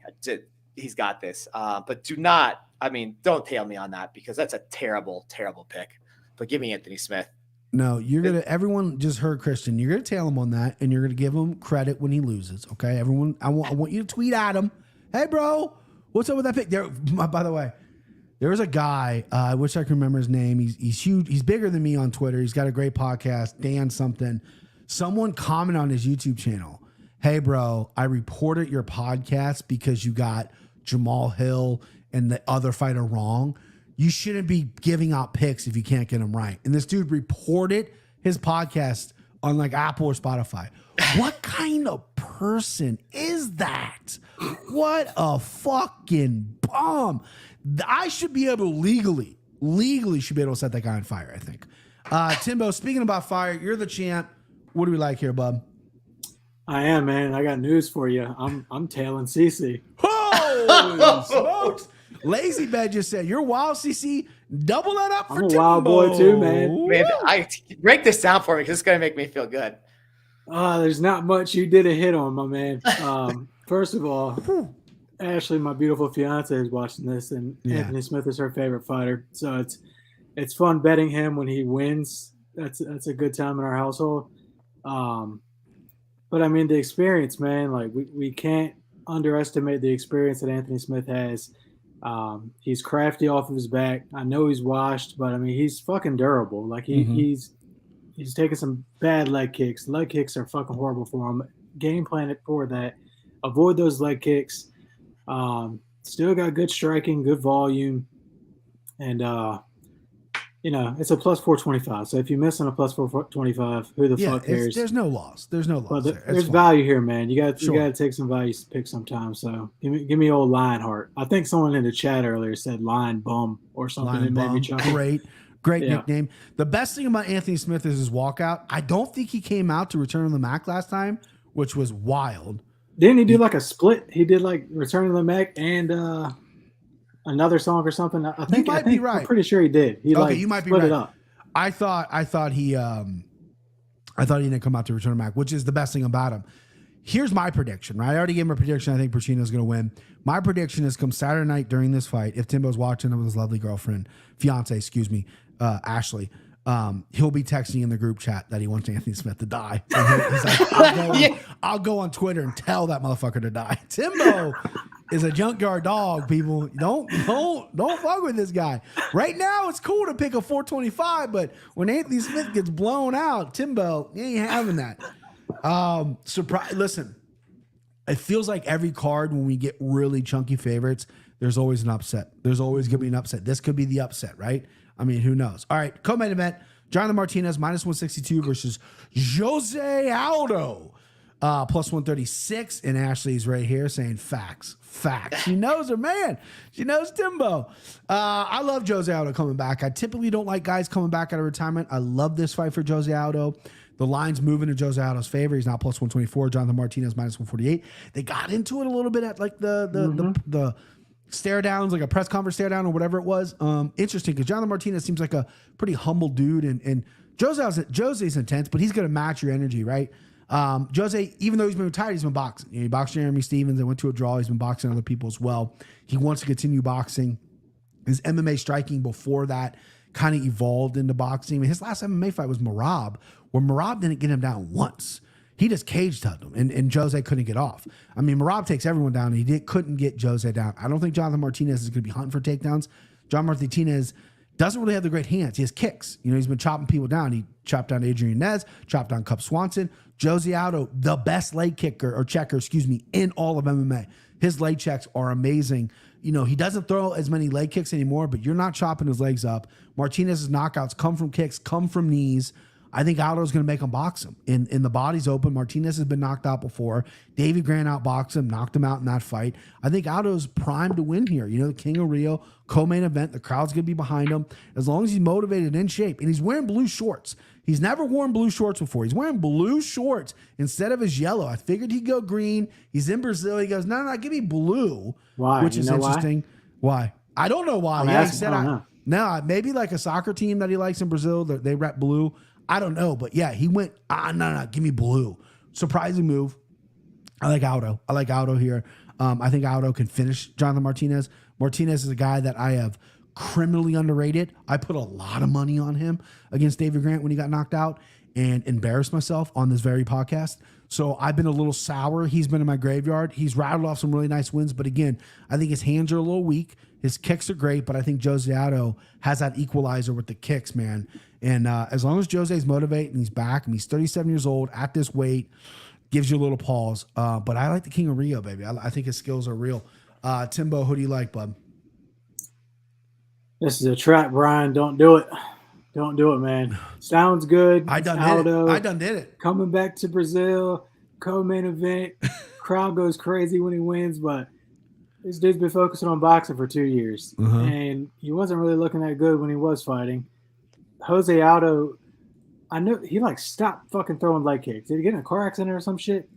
he's got this. But don't tail me on that because that's a terrible, terrible pick. But give me Anthony Smith. No, everyone just heard Christian. You're going to tail him on that, and you're going to give him credit when he loses. Okay, everyone, I want you to tweet at him. Hey, bro, what's up with that pick? By the way, there was a guy, I wish I could remember his name. He's huge. He's bigger than me on Twitter. He's got a great podcast, Dan something. Someone commented on his YouTube channel. Hey, bro, I reported your podcast because you got Jamal Hill and the other fighter wrong. You shouldn't be giving out picks if you can't get them right. And this dude reported his podcast on like Apple or Spotify. What kind of person is that? What a fucking bum. I should be able to legally should be able to set that guy on fire, I think. Timbo, speaking about fire, you're the champ. What do we like here, bub? I am, man. I got news for you. I'm tailing CC. Holy smokes. Lazy Bed just said, you're wild, CC. Double that up for Timbo. I'm a wild boy too, man. Man, break this down for me because it's going to make me feel good. There's not much you didn't hit on, my man. First of all, Ashley, my beautiful fiance, is watching this, and Anthony Smith is her favorite fighter. So it's fun betting him when he wins. That's a good time in our household. But I mean, the experience, man, like we can't underestimate the experience that Anthony Smith has. He's crafty off of his back. I know he's washed, but I mean, he's fucking durable. Like he's taking some bad leg kicks. Leg kicks are fucking horrible for him. Game plan it for that. Avoid those leg kicks. Still got good striking, good volume. And, it's a plus 425. So if you miss on a plus 425, who the fuck cares? There's no loss. There's no loss. There's value here, man. You got to take some value pick sometimes. So give me old Lionheart. I think someone in the chat earlier said Lion Bum or something. That made me chuckle. Great nickname. The best thing about Anthony Smith is his walkout. I don't think he came out to Return of the Mac last time, which was wild. Didn't he do like a split? He did like Return of the Mac and another song or something. I think be right. I'm pretty sure he did. You might be right. It up. I thought he didn't come out to Return of the Mac, which is the best thing about him. here's my prediction, right? I already gave my prediction. I think Petrino's going to win. My prediction is come Saturday night during this fight, if Timbo's watching with his lovely fiance, Ashley, he'll be texting in the group chat that he wants Anthony Smith to die. He's like, I'll go on Twitter and tell that motherfucker to die. Timbo is a junkyard dog, people. Don't fuck with this guy. Right now, it's cool to pick a 425, but when Anthony Smith gets blown out, Timbo, you ain't having that. Listen, it feels like every card when we get really chunky favorites, there's always an upset. There's always going to be an upset. This could be the upset, right? I mean, who knows? All right, co-main event, Jonathan Martinez, -162 versus Jose Aldo, +136. And Ashley's right here saying facts. She knows her man. She knows Timbo. I love Jose Aldo coming back. I typically don't like guys coming back out of retirement. I love this fight for Jose Aldo. The line's moving in Jose Aldo's favor. He's now +124. Jonathan Martinez -148. They got into it a little bit at like the stare downs, like a press conference stare down or whatever it was. Interesting because Jonathan Martinez seems like a pretty humble dude, and Jose's intense, but he's going to match your energy, right? Jose, even though he's been retired, he's been boxing. He boxed Jeremy Stevens and went to a draw. He's been boxing other people as well. He wants to continue boxing. His MMA striking before that kind of evolved into boxing. I mean, his last MMA fight was Merab, where Merab didn't get him down once. He just cage-tugged him, and Jose couldn't get off. I mean, Merab takes everyone down, and he couldn't get Jose down. I don't think Jonathan Martinez is going to be hunting for takedowns. John Martinez doesn't really have the great hands. He has kicks. You know, he's been chopping people down. He chopped down Adrian Nez, chopped down Cub Swanson. Jose Aldo, the best leg checker, in all of MMA. His leg checks are amazing. You know, he doesn't throw as many leg kicks anymore, but you're not chopping his legs up. Martinez's knockouts come from kicks, come from knees. I think Aldo's going to make him box him. In the body's open. Martinez has been knocked out before. Davey Grant outboxed him, knocked him out in that fight. I think Aldo's primed to win here. You know, the King of Rio, co-main event. The crowd's going to be behind him. As long as he's motivated and in shape. And he's wearing blue shorts. He's never worn blue shorts before. He's wearing blue shorts instead of his yellow. I figured he'd go green. He's in Brazil. He goes, no, give me blue. Why? Which is interesting. Why? I don't know why. Yeah, he said no, maybe like a soccer team that he likes in Brazil. They rep blue. I don't know, but yeah, he went, no, give me blue. Surprising move. I like Aldo here. I think Aldo can finish Jonathan Martinez. Martinez is a guy that I have criminally underrated. I put a lot of money on him against David Grant when he got knocked out and embarrassed myself on this very podcast. So I've been a little sour. He's been in my graveyard. He's rattled off some really nice wins, but again, I think his hands are a little weak. His kicks are great, but I think Jose Aldo has that equalizer with the kicks, man. And as long as Jose's motivated and he's back, and he's 37 years old at this weight, gives you a little pause. But I like the King of Rio, baby. I think his skills are real. Timbo, who do you like, bud? This is a trap, Brian. Don't do it. Don't do it, man. Sounds good. I done did it. Coming back to Brazil, co-main event. Crowd goes crazy when he wins, but this dude's been focusing on boxing for 2 years, and he wasn't really looking that good when he was fighting. Jose Aldo, I knew he stopped fucking throwing leg kicks. Did he get in a car accident or some shit?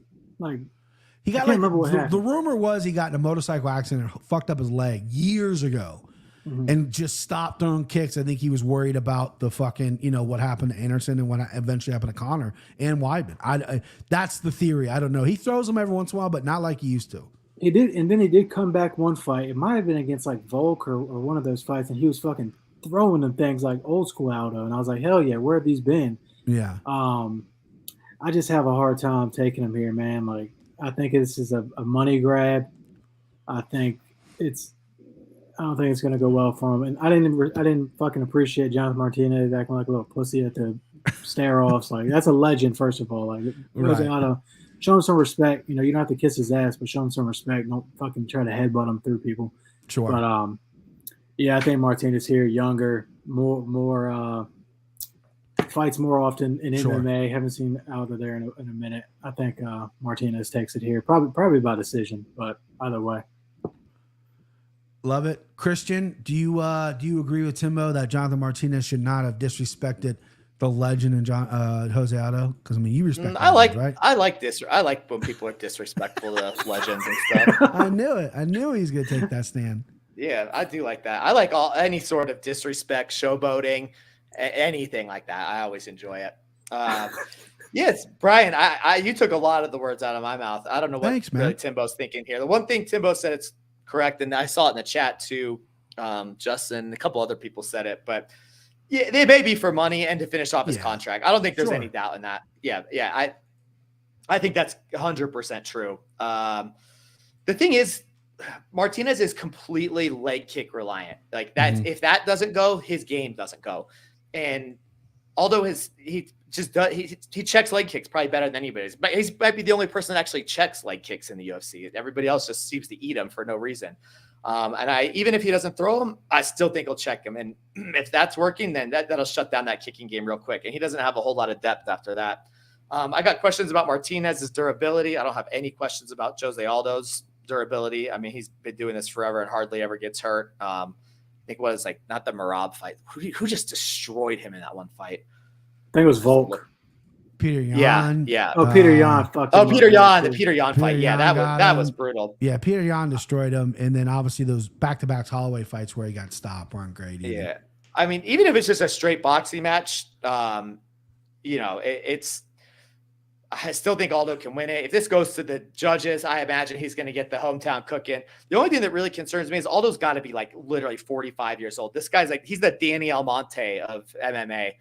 He got remember what happened. The rumor was he got in a motorcycle accident and fucked up his leg years ago. And just stopped throwing kicks. I think he was worried about the fucking, what happened to Anderson and what eventually happened to Connor and Weidman. That's the theory. I don't know. He throws them every once in a while, but not like he used to. He did, and then he did come back one fight. It might have been against Volk or one of those fights, and he was fucking throwing them things like old school Aldo. And I was like, hell yeah, where have these been? Yeah. I just have a hard time taking him here, man. I think this is a money grab. I don't think it's going to go well for him. And I didn't fucking appreciate Jonathan Martinez acting like a little pussy at the stare-offs. That's a legend, first of all. Show him some respect. You don't have to kiss his ass, but show him some respect. Don't fucking try to headbutt him through people. Sure. But, yeah, I think Martinez here, younger, more fights more often in MMA. Haven't seen Aldo there in a minute. I think Martinez takes it here. Probably by decision, but either way. Love it. Christian, do you agree with Timbo that Jonathan Martinez should not have disrespected the legend and Jose Aldo? Because you respect. I like right? I like when people are disrespectful to legends and stuff. I knew it. I knew he was gonna take that stand. Yeah, I do like that. I like any sort of disrespect, showboating, anything like that. I always enjoy it. Yes, Brian, you took a lot of the words out of my mouth. I don't know what Thanks, man. really Timbo's thinking here. The one thing Timbo said, it's correct, and I saw it in the chat too. Justin, a couple other people said it, but yeah, they may be for money and to finish off his contract. I don't think there's any doubt in that. Yeah, I think that's 100% true. The thing is, Martinez is completely leg kick reliant. Like that, if that doesn't go, his game doesn't go. And Aldo he checks leg kicks probably better than anybody's, but he might be the only person that actually checks leg kicks in the UFC. Everybody else just seems to eat them for no reason. And even if he doesn't throw them, I still think he'll check him. And if that's working, then that'll shut down that kicking game real quick. And he doesn't have a whole lot of depth after that. I got questions about Martinez's durability. I don't have any questions about Jose Aldo's durability. I mean, he's been doing this forever and hardly ever gets hurt. I think what is not the Marab fight. Who just destroyed him in that one fight? I think it was Volk. Peter Yan. Yeah. Oh, Peter Yan. The Peter Yan fight. Yeah, that was brutal. Yeah, Peter Yan destroyed him, and then obviously those back-to-back Holloway fights where he got stopped weren't great either. Yeah, I mean, even if it's just a straight boxing match, it's. I still think Aldo can win it. If this goes to the judges, I imagine he's going to get the hometown cooking. The only thing that really concerns me is Aldo's got to be literally 45 years old. This guy's he's the Danny Almonte of MMA.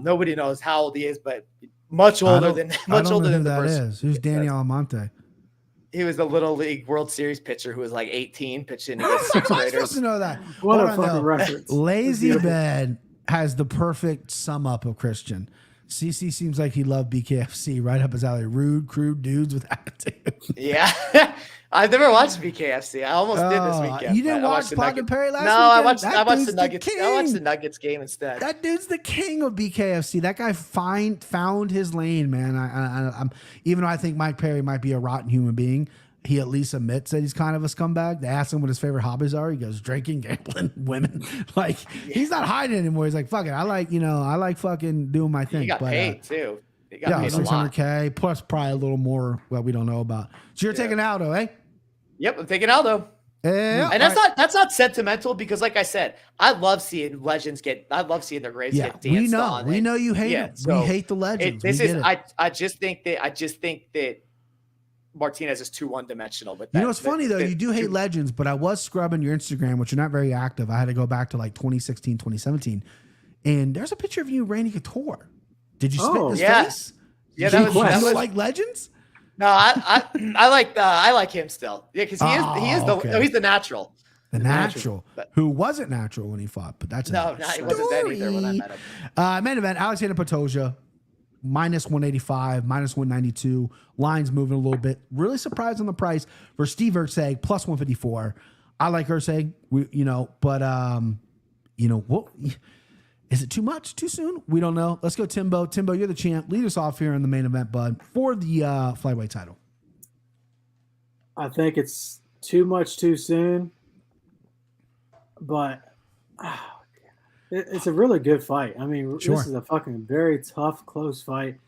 Nobody knows how old he is, but much older than the person. Who's Danny Almonte? He was the Little League World Series pitcher who was 18 pitching against sixth I'm graders. supposed to know that. What a fucking reference. Lazy Ben has the perfect sum up of Christian. CC seems like he loved BKFC right up his alley. Rude, crude dudes with attitude. Yeah. I've never watched BKFC. I almost did this weekend. You didn't watch Pod and Perry last weekend? I watched the Nuggets. I watched the Nuggets game instead. That dude's the king of BKFC. That guy found his lane, man. I'm even though I think Mike Perry might be a rotten human being, he at least admits that he's kind of a scumbag. They ask him what his favorite hobbies are. He goes, drinking, gambling, women. He's not hiding anymore. He's like, fuck it. I like fucking doing my thing. He got paid too. He got paid $600K plus probably a little more. Well, we don't know about. So you're taking Aldo, eh? Yep, I'm taking Aldo. And that's not sentimental because, like I said, I love seeing legends I love seeing their graves get danced on. We know you hate them. We hate the legends. I just think that Martinez is too one-dimensional. But it's funny though. You do hate legends, but I was scrubbing your Instagram, which you're not very active. I had to go back to 2016, 2017, and there's a picture of you, Randy Couture. Did you spit his face? Yeah, that was like legends. No, I like him still. Yeah, because he's the natural. The natural, who wasn't natural when he fought, but that's he wasn't then either when I met him. Main event: Alexander Pantoja. -185, -192. Lines moving a little bit. Really surprised on the price for Steve Erceg, +154. I like Erceg, but what? Is it too much? Too soon? We don't know. Let's go, Timbo. Timbo, you're the champ. Lead us off here in the main event, bud, for the flyweight title. I think it's too much too soon, but it's a really good fight. I mean, This is a fucking very tough, close fight.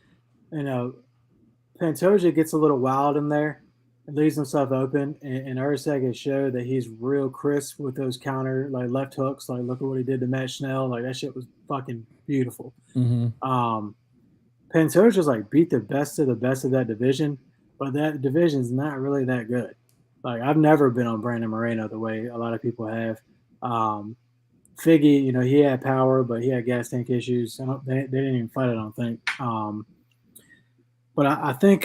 Pantoja gets a little wild in there and leaves himself open. And Erceg has showed that he's real crisp with those counter, left hooks. Look at what he did to Matt Schnell. That shit was fucking beautiful. Mm-hmm. Pantoja's beat the best of that division, but that division's not really that good. I've never been on Brandon Moreno the way a lot of people have. Figgy, he had power, but he had gas tank issues. They didn't even fight, I don't think. But I think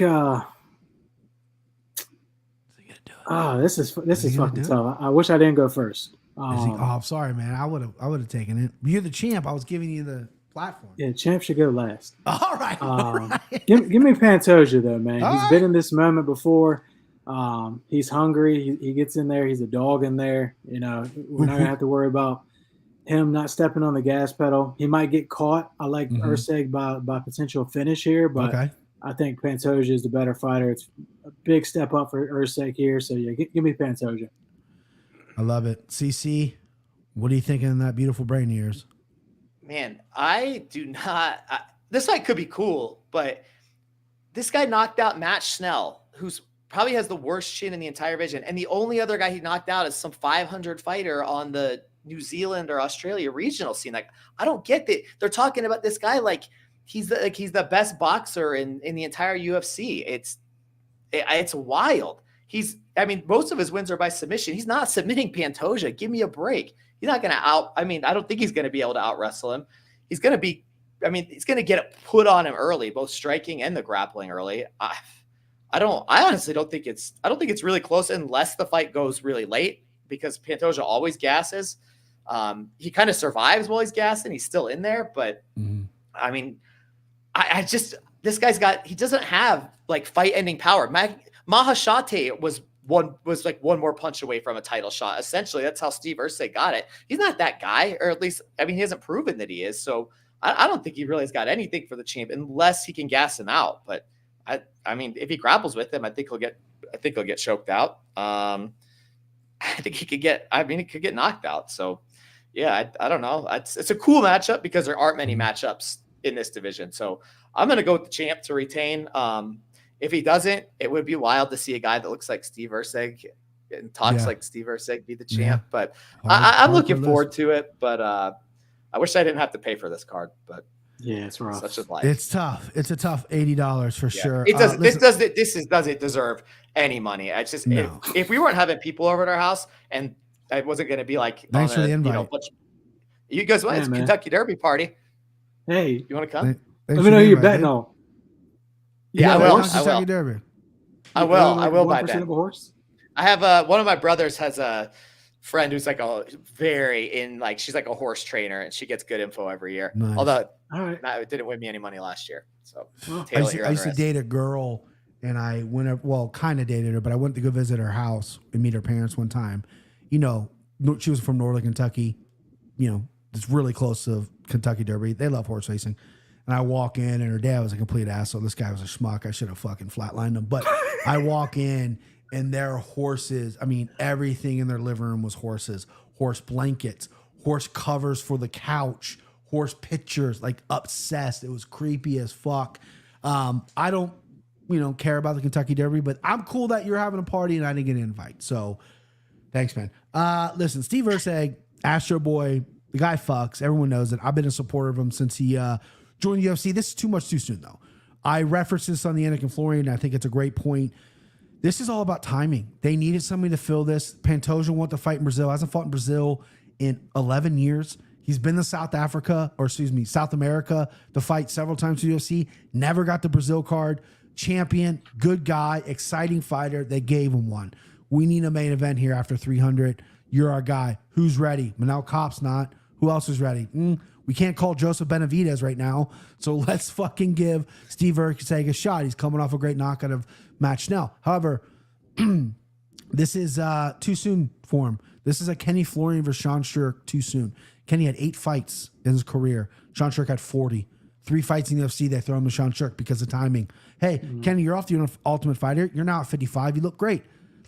this is fucking tough. I wish I didn't go first. I'm sorry, man. I would have taken it. You're the champ. I was giving you the platform. Yeah, champ should go last. All right. Give me Pantoja though, man. He's been in this moment before. He's hungry. He gets in there. He's a dog in there. We're not gonna have to worry about him not stepping on the gas pedal. He might get caught. I like Erceg by potential finish here, but I think Pantoja is the better fighter. It's a big step up for Erceg here. So yeah, give me Pantoja. I love it. CC, what are you thinking in that beautiful brain of yours? Man, I do not. This fight could be cool, but this guy knocked out Matt Schnell, who's probably has the worst chin in the entire division, and the only other guy he knocked out is some 500 fighter on the New Zealand or Australia regional scene. I don't get that. They're talking about this guy like he's the best boxer in the entire UFC. It's wild. Most of his wins are by submission. He's not submitting Pantoja. Give me a break. He's not going to I don't think he's going to be able to out wrestle him. He's going to get it put on him early, both striking and the grappling early. I honestly don't think it's really close unless the fight goes really late, because Pantoja always gasses. He kind of survives while he's gassing. He's still in there, but this guy's he doesn't have like fight ending power. Mahashate was one more punch away from a title shot. Essentially, that's how Steve Erceg got it. He's not that guy, or at least, he hasn't proven that he is. So I don't think he really has got anything for the champ unless he can gas him out. But if he grapples with him, I think he'll get choked out. I think he could get knocked out. So yeah, I don't know. It's a cool matchup because there aren't many matchups in this division. So I'm going to go with the champ to retain. If he doesn't, it would be wild to see a guy that looks like Steve Erceg and talks like Steve Erceg be the champ. But I'm looking forward to it. But I wish I didn't have to pay for this card. But yeah, it's rough. Such is life. It's tough. It's a tough $80 for sure. It does. This doesn't deserve any money. It's just if we weren't having people over at our house, and it wasn't going to be like, thanks for the invite. You guys went. It's Kentucky Derby party. Hey, you want to come? Let me know who you're betting on. Yeah, I will. Kentucky Derby. I will buy that. Of a horse? I have one of my brothers has a friend who's like she's like a horse trainer, and she gets good info every year. Nice. Although it didn't win me any money last year. So I used to date a girl, and I kind of dated her, but I went to go visit her house and meet her parents one time. She was from Northern Kentucky. It's really close to Kentucky Derby. They love horse racing. And I walk in, and her dad was a complete asshole. This guy was a schmuck. I should have fucking flatlined him. But I walk in, and their horses, everything in their living room was horses. Horse blankets, horse covers for the couch, horse pictures, like obsessed. It was creepy as fuck. I don't, care about the Kentucky Derby, but I'm cool that you're having a party and I didn't get an invite. So thanks, man. Listen, Steve Erceg, Astro Boy, the guy fucks. Everyone knows it. I've been a supporter of him since he joined the UFC. This is too soon, though. I referenced this on the Anik and Florian, and I think it's a great point. This is all about timing. They needed somebody to fill this. Pantoja wanted to fight in Brazil. Hasn't fought in Brazil in 11 years. He's been to South America to fight several times to UFC. Never got the Brazil card. Champion, good guy, exciting fighter. They gave him one. We need a main event here after 300. You're our guy. Who's ready? Manel Kopp's not. Who else is ready? We can't call Joseph Benavidez right now, so let's fucking give Steve Erceg a shot. He's coming off a great knockout of Matt Schnell. However, this is too soon for him. This is a Kenny Florian versus Sean Strick too soon. Kenny had 8 fights in his career. Sean Strick had 40. 3 fights in the UFC, they throw him to Sean Strick because of timing. Hey, Kenny, you're off the Ultimate Fighter. You're now at 55. You look great.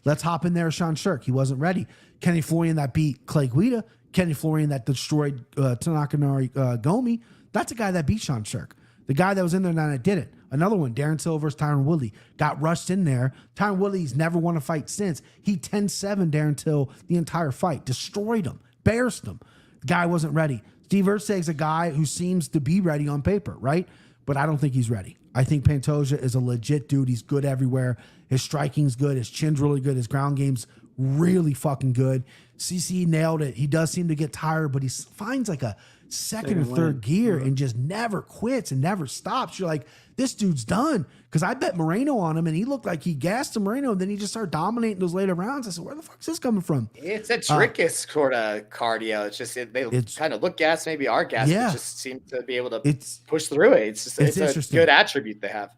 Let's hop in there with Sean Strick. He wasn't ready. Kenny Florian that beat Clay Guida. Kenny Florian that destroyed Tanaka Gomi. That's a guy that beat Sean Strick. The guy that was in there now that did it. Another one, Darren Silva versus Tyron Woodley. Got rushed in there. Tyron Woodley's never won a fight since. He 10-7 Darren Till the entire fight. Destroyed him. Embarrassed him. The guy wasn't ready. Steve Erceg's a guy who seems to be ready on paper, right? But I don't think he's ready. I think Pantoja is a legit dude. He's good everywhere. His striking's good. His chin's really good. His ground game's really fucking good. CC nailed it. He does seem to get tired, but he finds like a second or third gear and just never quits and never stops. You're like, this dude's done. Because I bet Moreno on him, and he looked like he gassed to Moreno, and then he just started dominating those later rounds. I said, where the fuck is this coming from? It's a trickiest sort of cardio. It's just they kind of look gassed, maybe are gassed, but just seem to be able to push through it. It's a good attribute they have.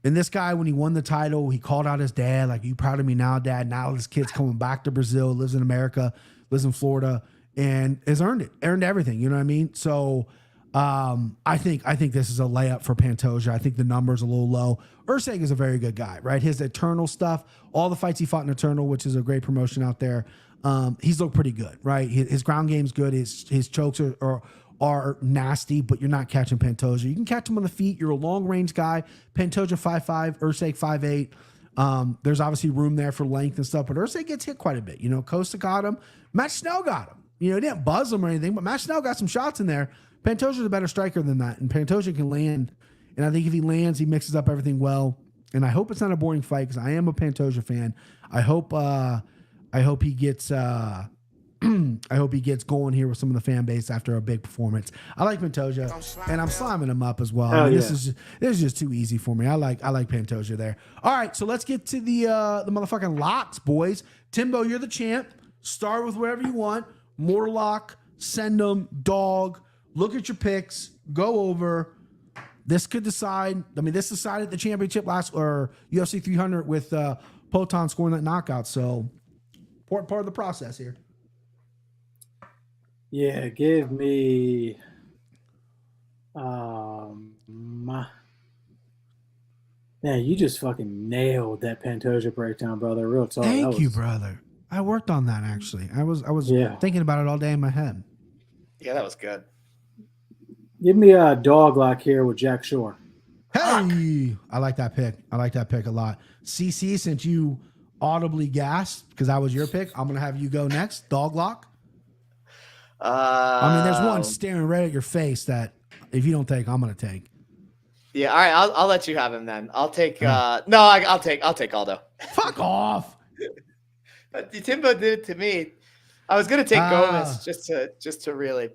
And this guy, when he won the title, he called out his dad, like, you proud of me now, Dad? Now this kid's coming back to Brazil, lives in America, lives in Florida, and has earned it, earned everything. You know what I mean? So I think this is a layup for Pantoja. I think the number's a little low. Erceg is a very good guy, right? His Eternal stuff, all the fights he fought in Eternal, which is a great promotion out there, he's looked pretty good, right? His ground game's good. His chokes are nasty, but you're not catching Pantoja. You can catch him on the feet. You're a long-range guy. Pantoja 5'5", Erceg 5'8". There's obviously room there for length and stuff, but Erceg gets hit quite a bit. Costa got him. Matt Schnell got him. He didn't buzz him or anything, but Matt Schnell got some shots in there. Pantoja's a better striker than that, and Pantoja can land And I think if he lands, he mixes up everything well. And I hope it's not a boring fight because I am a Pantoja fan. I hope he gets I hope he gets going here with some of the fan base after a big performance. I like Pantoja, and I'm slamming him up as well. I mean, this is just too easy for me. I like Pantoja there. All right, so let's get to the motherfucking locks, boys. Timbo, you're the champ. Start with whatever you want. Mortal lock, send them, dog. Look at your picks. Go over. This could decide. I mean, this decided the championship last or UFC 300 with Poton scoring that knockout. So, part of the process here. Yeah, give me. Yeah, you just fucking nailed that Pantoja breakdown, brother. Real talk. Thank you, brother. I worked on that actually. I was thinking about it all day in my head. Yeah, that was good. Give me a dog lock here with Jack Shore. Hey, I like that pick. I like that pick a lot. CC, since you audibly gasped because that was your pick, I'm gonna have you go next. Dog lock. I mean, there's one staring right at your face that if you don't take, I'm gonna take. Yeah, all right. I'll let you have him then. I'll take. I'll take Aldo. Fuck off. Timbo did it to me. I was gonna take Gomez just to really.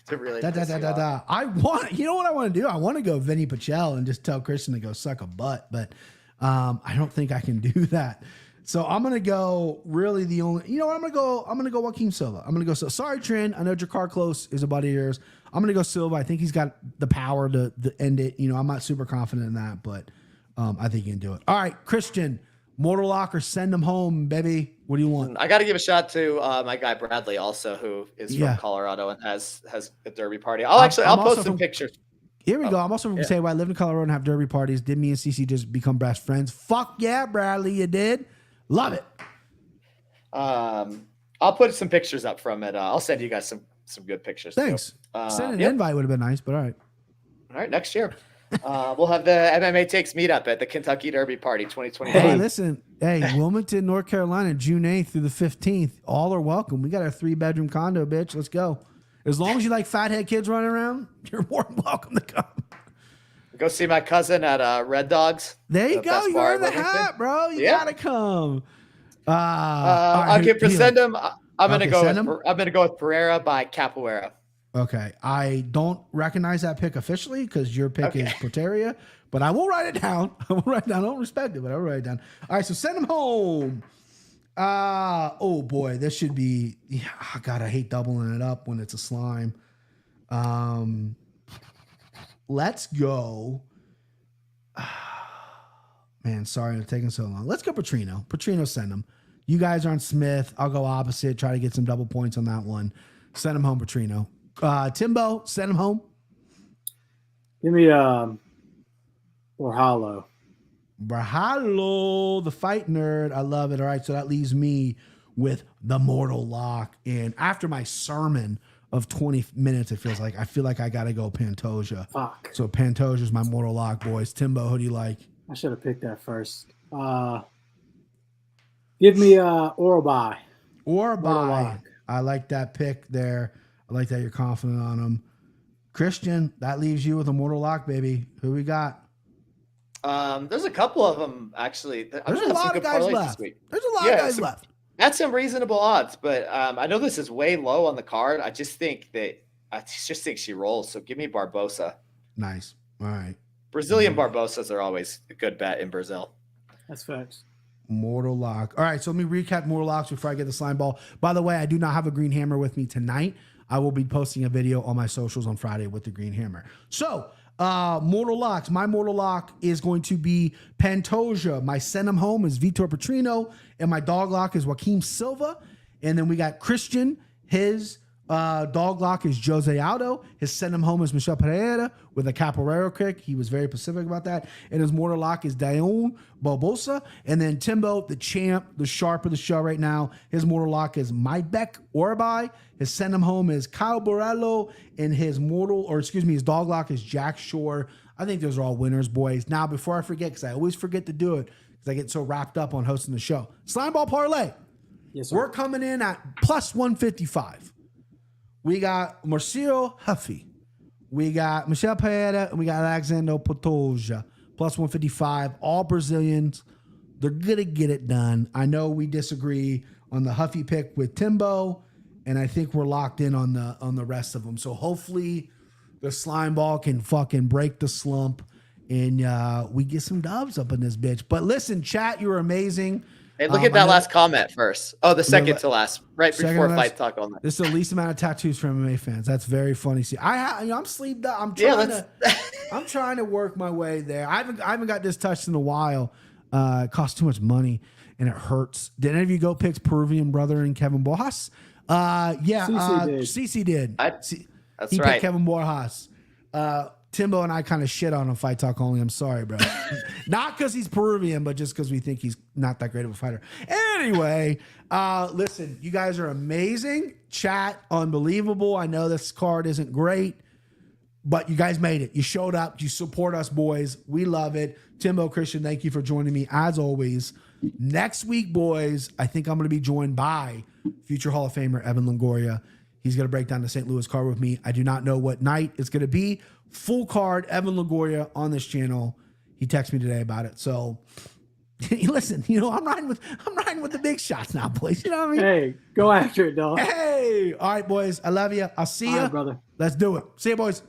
I want. You know what I want to do? I want to go Vinny Pichel and just tell Christian to go suck a butt, but I don't think I can do that. So I'm gonna go. Really, the only. You know what? I'm gonna go Joaquin Silva. I'm gonna go. So sorry, Trin. I know Jakar Close is a buddy of yours. I'm gonna go Silva. I think he's got the power to end it. You know, I'm not super confident in that, but I think he can do it. All right, Christian. Mortal lock or send him home, baby. What do you want? I got to give a shout to my guy Bradley, also, who is from Colorado and has a derby party. I'll post some pictures. Here we go. I'm also going to say, I lived in Colorado and have derby parties. Did me and CC just become best friends? Fuck yeah, Bradley, you did. Love it. I'll put some pictures up from it. I'll send you guys some good pictures. Thanks. Send an invite would have been nice, but all right. All right, next year. We'll have the MMA Takes meetup at the Kentucky Derby Party 2020. Hey, listen. Hey, Wilmington, North Carolina, June 8th through the 15th. All are welcome. We got a 3-bedroom condo, bitch. Let's go. As long as you like fathead kids running around, you're more than welcome to come. Go see my cousin at Red Dogs. There you go. You're in the hat, bro. You gotta come. I'll send them. I'm gonna go with Pereira by Capoeira. Okay, I don't recognize that pick officially because your pick is Poteria, but I will write it down. I don't respect it, but I'll write it down. All right, so send him home. Oh boy, this should be. Yeah, God, I hate doubling it up when it's a slime. Let's go. Man, sorry it's taking so long. Let's go Petrino. Petrino, send him. You guys aren't Smith. I'll go opposite. Try to get some double points on that one. Send him home, Petrino. Timbo, send him home. Give me Borralho. Borralho, the fight nerd. I love it. All right, so that leaves me with the mortal lock. And after my sermon of 20 minutes, I feel like I got to go Pantoja. Fuck. So Pantoja's my mortal lock, boys. Timbo, who do you like? I should have picked that first. Give me Orolbai. Orolbai. I like that pick there. I like that you're confident on him. Christian, that leaves you with a mortal lock, baby. Who we got? There's a couple of them, actually. There's a lot of guys left. There's a lot of guys left. That's some reasonable odds, but I know this is way low on the card. I just think she rolls. So give me Barboza. Nice. All right. Brazilian Barbozas are always a good bet in Brazil. That's facts. Mortal lock. All right, so let me recap mortal locks before I get the slime ball. By the way, I do not have a green hammer with me tonight. I will be posting a video on my socials on Friday with the green hammer. So, mortal locks. My mortal lock is going to be Pantoja. My send him home is Vitor Petrino. And my dog lock is Joaquin Silva. And then we got Christian. His dog lock is Jose Aldo. His send him home is Michel Pereira with a Capoeira kick. He was very specific about that. And his mortal lock is Dion Barboza. And then Timbo, the champ, the sharp of the show right now. His mortal lock is Maibek Orolbai. His send him home is Kyle Borralho. And his his dog lock is Jack Shore. I think those are all winners, boys. Now, before I forget, because I always forget to do it, because I get so wrapped up on hosting the show. Slime ball parlay. Yes, sir. We're coming in at plus 155. We got Marcio Ruffy, We got Michel Pereira and we got Alexander Pantoja, plus 155. All Brazilians. They're going to get it done. I know we disagree on the Huffy pick with Timbo, and I think we're locked in on the rest of them. So hopefully the slime ball can fucking break the slump and we get some dubs up in this bitch. But listen, chat, you were amazing. Hey, look at that last comment first. Oh, the second to last, right before fight talk on that. This is the least amount of tattoos for MMA fans. That's very funny. See, I'm sleeved up. I'm trying to work my way there. I haven't got this touched in a while. It costs too much money and it hurts. Did any of you go pick Peruvian brother and Kevin Boras? Yeah, CC did. That's he right. picked Kevin Boras. Timbo and I kind of shit on him fight talk only. I'm sorry, bro. Not because he's Peruvian, but just because we think he's not that great of a fighter. Anyway, listen, you guys are amazing. Chat, unbelievable. I know this card isn't great, but you guys made it. You showed up. You support us, boys. We love it. Timbo, Christian, thank you for joining me as always. Next week, boys, I think I'm going to be joined by future Hall of Famer Evan Longoria. He's going to break down the St. Louis card with me. I do not know what night it's going to be. Full card, Evan Longoria on this channel. He texted me today about it. So listen, I'm riding with the big shots now, boys. You know what I mean? Hey, go after it, dog. Hey, all right, boys. I love you. I'll see you, brother. Let's do it. See you, boys.